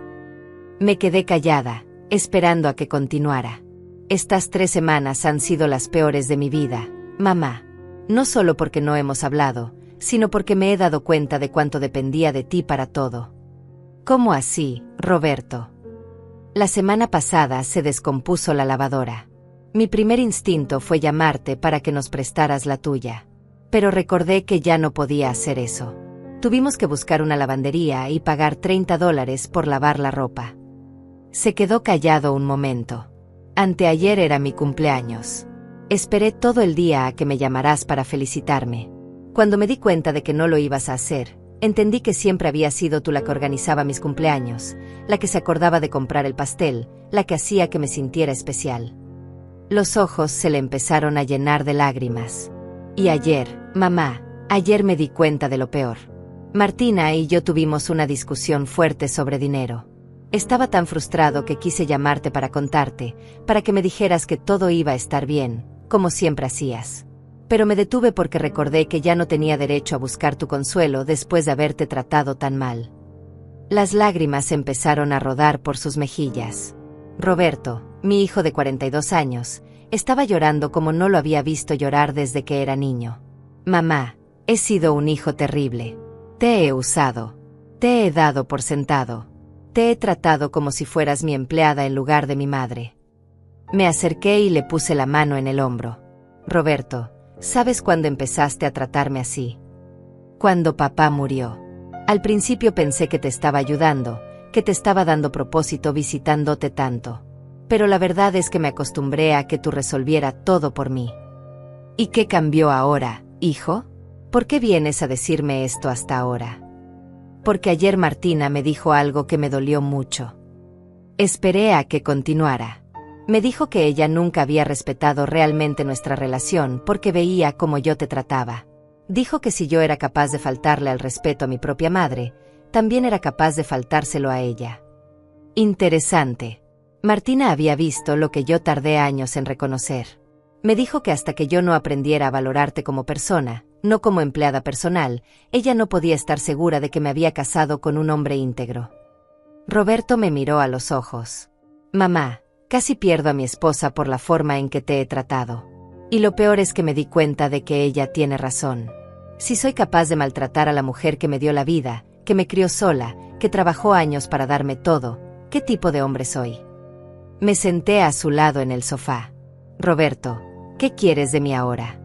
Me quedé callada, esperando a que continuara. Estas 3 semanas han sido las peores de mi vida, mamá. No solo porque no hemos hablado, sino porque me he dado cuenta de cuánto dependía de ti para todo. ¿Cómo así, Roberto? La semana pasada se descompuso la lavadora. Mi primer instinto fue llamarte para que nos prestaras la tuya. Pero recordé que ya no podía hacer eso. Tuvimos que buscar una lavandería y pagar $30 por lavar la ropa. Se quedó callado un momento. Anteayer era mi cumpleaños. Esperé todo el día a que me llamaras para felicitarme. Cuando me di cuenta de que no lo ibas a hacer, entendí que siempre había sido tú la que organizaba mis cumpleaños, la que se acordaba de comprar el pastel, la que hacía que me sintiera especial. Los ojos se le empezaron a llenar de lágrimas. Y ayer, mamá, ayer me di cuenta de lo peor. Martina y yo tuvimos una discusión fuerte sobre dinero. Estaba tan frustrado que quise llamarte para contarte, para que me dijeras que todo iba a estar bien, como siempre hacías. Pero me detuve porque recordé que ya no tenía derecho a buscar tu consuelo después de haberte tratado tan mal. Las lágrimas empezaron a rodar por sus mejillas. Roberto, mi hijo de 42 años, estaba llorando como no lo había visto llorar desde que era niño. Mamá, he sido un hijo terrible. Te he usado. Te he dado por sentado. Te he tratado como si fueras mi empleada en lugar de mi madre. Me acerqué y le puse la mano en el hombro. Roberto, ¿sabes cuándo empezaste a tratarme así? Cuando papá murió. Al principio pensé que te estaba ayudando, que te estaba dando propósito visitándote tanto. Pero la verdad es que me acostumbré a que tú resolviera todo por mí. ¿Y qué cambió ahora, hijo? ¿Por qué vienes a decirme esto hasta ahora? Porque ayer Martina me dijo algo que me dolió mucho. Esperé a que continuara. Me dijo que ella nunca había respetado realmente nuestra relación porque veía cómo yo te trataba. Dijo que si yo era capaz de faltarle al respeto a mi propia madre, también era capaz de faltárselo a ella. Interesante. Martina había visto lo que yo tardé años en reconocer. Me dijo que hasta que yo no aprendiera a valorarte como persona, no como empleada personal, ella no podía estar segura de que me había casado con un hombre íntegro. Roberto me miró a los ojos. Mamá, casi pierdo a mi esposa por la forma en que te he tratado. Y lo peor es que me di cuenta de que ella tiene razón. Si soy capaz de maltratar a la mujer que me dio la vida, que me crió sola, que trabajó años para darme todo, ¿qué tipo de hombre soy? Me senté a su lado en el sofá. Roberto, ¿qué quieres de mí ahora?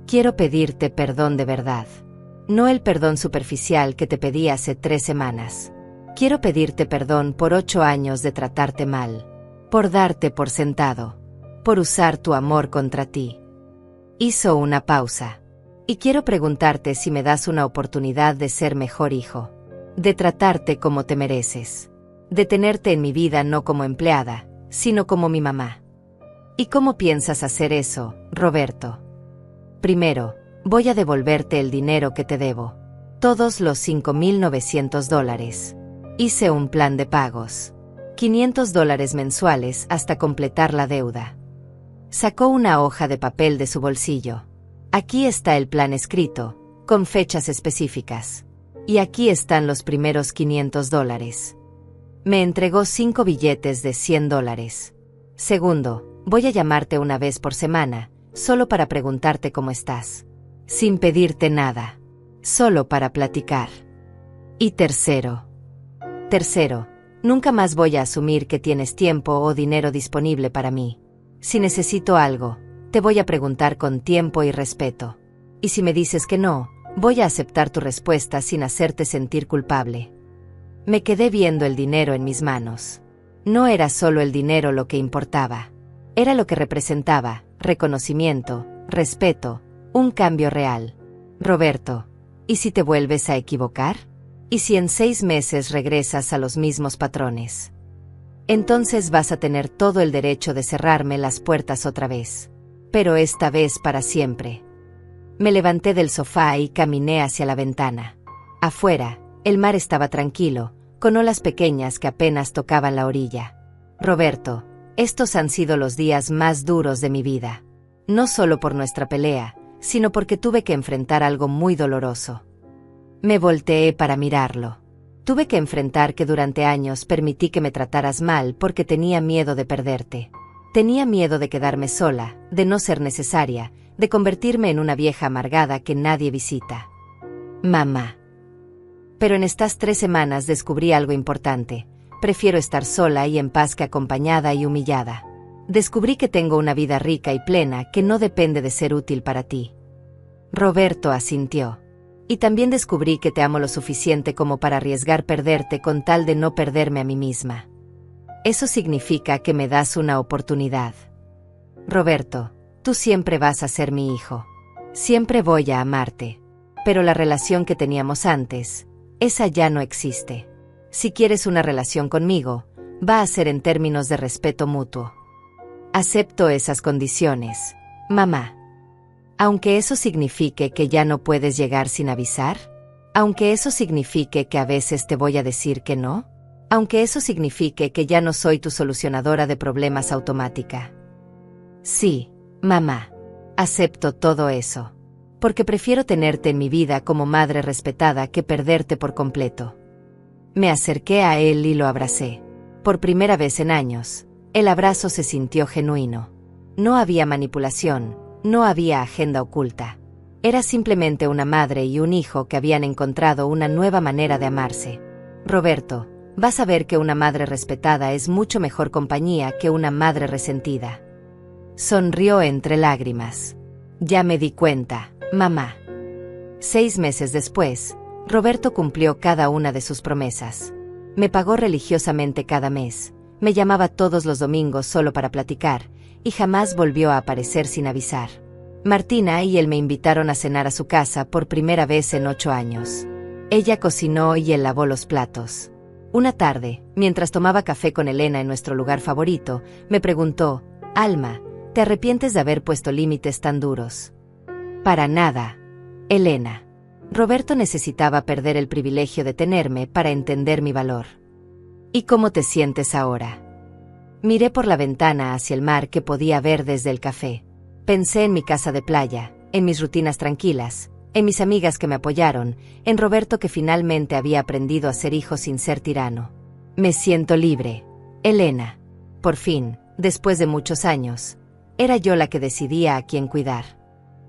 Quiero pedirte perdón de verdad. No el perdón superficial que te pedí hace 3 semanas. Quiero pedirte perdón por 8 años de tratarte mal. Por darte por sentado. Por usar tu amor contra ti. Hizo una pausa. Y quiero preguntarte si me das una oportunidad de ser mejor hijo. De tratarte como te mereces. De tenerte en mi vida no como empleada, sino como mi mamá. ¿Y cómo piensas hacer eso, Roberto? Primero, voy a devolverte el dinero que te debo. Todos los $5,900. Hice un plan de pagos. $500 mensuales hasta completar la deuda. Sacó una hoja de papel de su bolsillo. Aquí está el plan escrito, con fechas específicas. Y aquí están los primeros $500. Me entregó 5 billetes de $100. Segundo, voy a llamarte una vez por semana, solo para preguntarte cómo estás. Sin pedirte nada. Solo para platicar. Y tercero, nunca más voy a asumir que tienes tiempo o dinero disponible para mí. Si necesito algo, te voy a preguntar con tiempo y respeto. Y si me dices que no, voy a aceptar tu respuesta sin hacerte sentir culpable. Me quedé viendo el dinero en mis manos. No era solo el dinero lo que importaba. Era lo que representaba, reconocimiento, respeto, un cambio real. Roberto, ¿y si te vuelves a equivocar? ¿Y si en 6 meses regresas a los mismos patrones? Entonces vas a tener todo el derecho de cerrarme las puertas otra vez. Pero esta vez para siempre. Me levanté del sofá y caminé hacia la ventana. Afuera, el mar estaba tranquilo, con olas pequeñas que apenas tocaban la orilla. Roberto, estos han sido los días más duros de mi vida. No solo por nuestra pelea, sino porque tuve que enfrentar algo muy doloroso. Me volteé para mirarlo. Tuve que enfrentar que durante años permití que me trataras mal porque tenía miedo de perderte. Tenía miedo de quedarme sola, de no ser necesaria, de convertirme en una vieja amargada que nadie visita. Mamá. Pero en estas 3 semanas descubrí algo importante. Prefiero estar sola y en paz que acompañada y humillada. Descubrí que tengo una vida rica y plena que no depende de ser útil para ti. Roberto asintió. Y también descubrí que te amo lo suficiente como para arriesgar perderte con tal de no perderme a mí misma. Eso significa que me das una oportunidad. Roberto, tú siempre vas a ser mi hijo. Siempre voy a amarte. Pero la relación que teníamos antes, esa ya no existe. Si quieres una relación conmigo, va a ser en términos de respeto mutuo. Acepto esas condiciones, mamá. Aunque eso signifique que ya no puedes llegar sin avisar. Aunque eso signifique que a veces te voy a decir que no. Aunque eso signifique que ya no soy tu solucionadora de problemas automática. Sí, mamá. Acepto todo eso. Porque prefiero tenerte en mi vida como madre respetada que perderte por completo. Me acerqué a él y lo abracé. Por primera vez en años, el abrazo se sintió genuino. No había manipulación, no había agenda oculta. Era simplemente una madre y un hijo que habían encontrado una nueva manera de amarse. Roberto, vas a ver que una madre respetada es mucho mejor compañía que una madre resentida. Sonrió entre lágrimas. Ya me di cuenta, mamá. 6 meses después, Roberto cumplió cada una de sus promesas. Me pagó religiosamente cada mes, me llamaba todos los domingos solo para platicar, y jamás volvió a aparecer sin avisar. Martina y él me invitaron a cenar a su casa por primera vez en 8 años. Ella cocinó y él lavó los platos. Una tarde, mientras tomaba café con Elena en nuestro lugar favorito, me preguntó, Alma, ¿te arrepientes de haber puesto límites tan duros? Para nada, Elena. Roberto necesitaba perder el privilegio de tenerme para entender mi valor. ¿Y cómo te sientes ahora? Miré por la ventana hacia el mar que podía ver desde el café. Pensé en mi casa de playa, en mis rutinas tranquilas, en mis amigas que me apoyaron, en Roberto que finalmente había aprendido a ser hijo sin ser tirano. Me siento libre, Elena. Por fin, después de muchos años, era yo la que decidía a quién cuidar.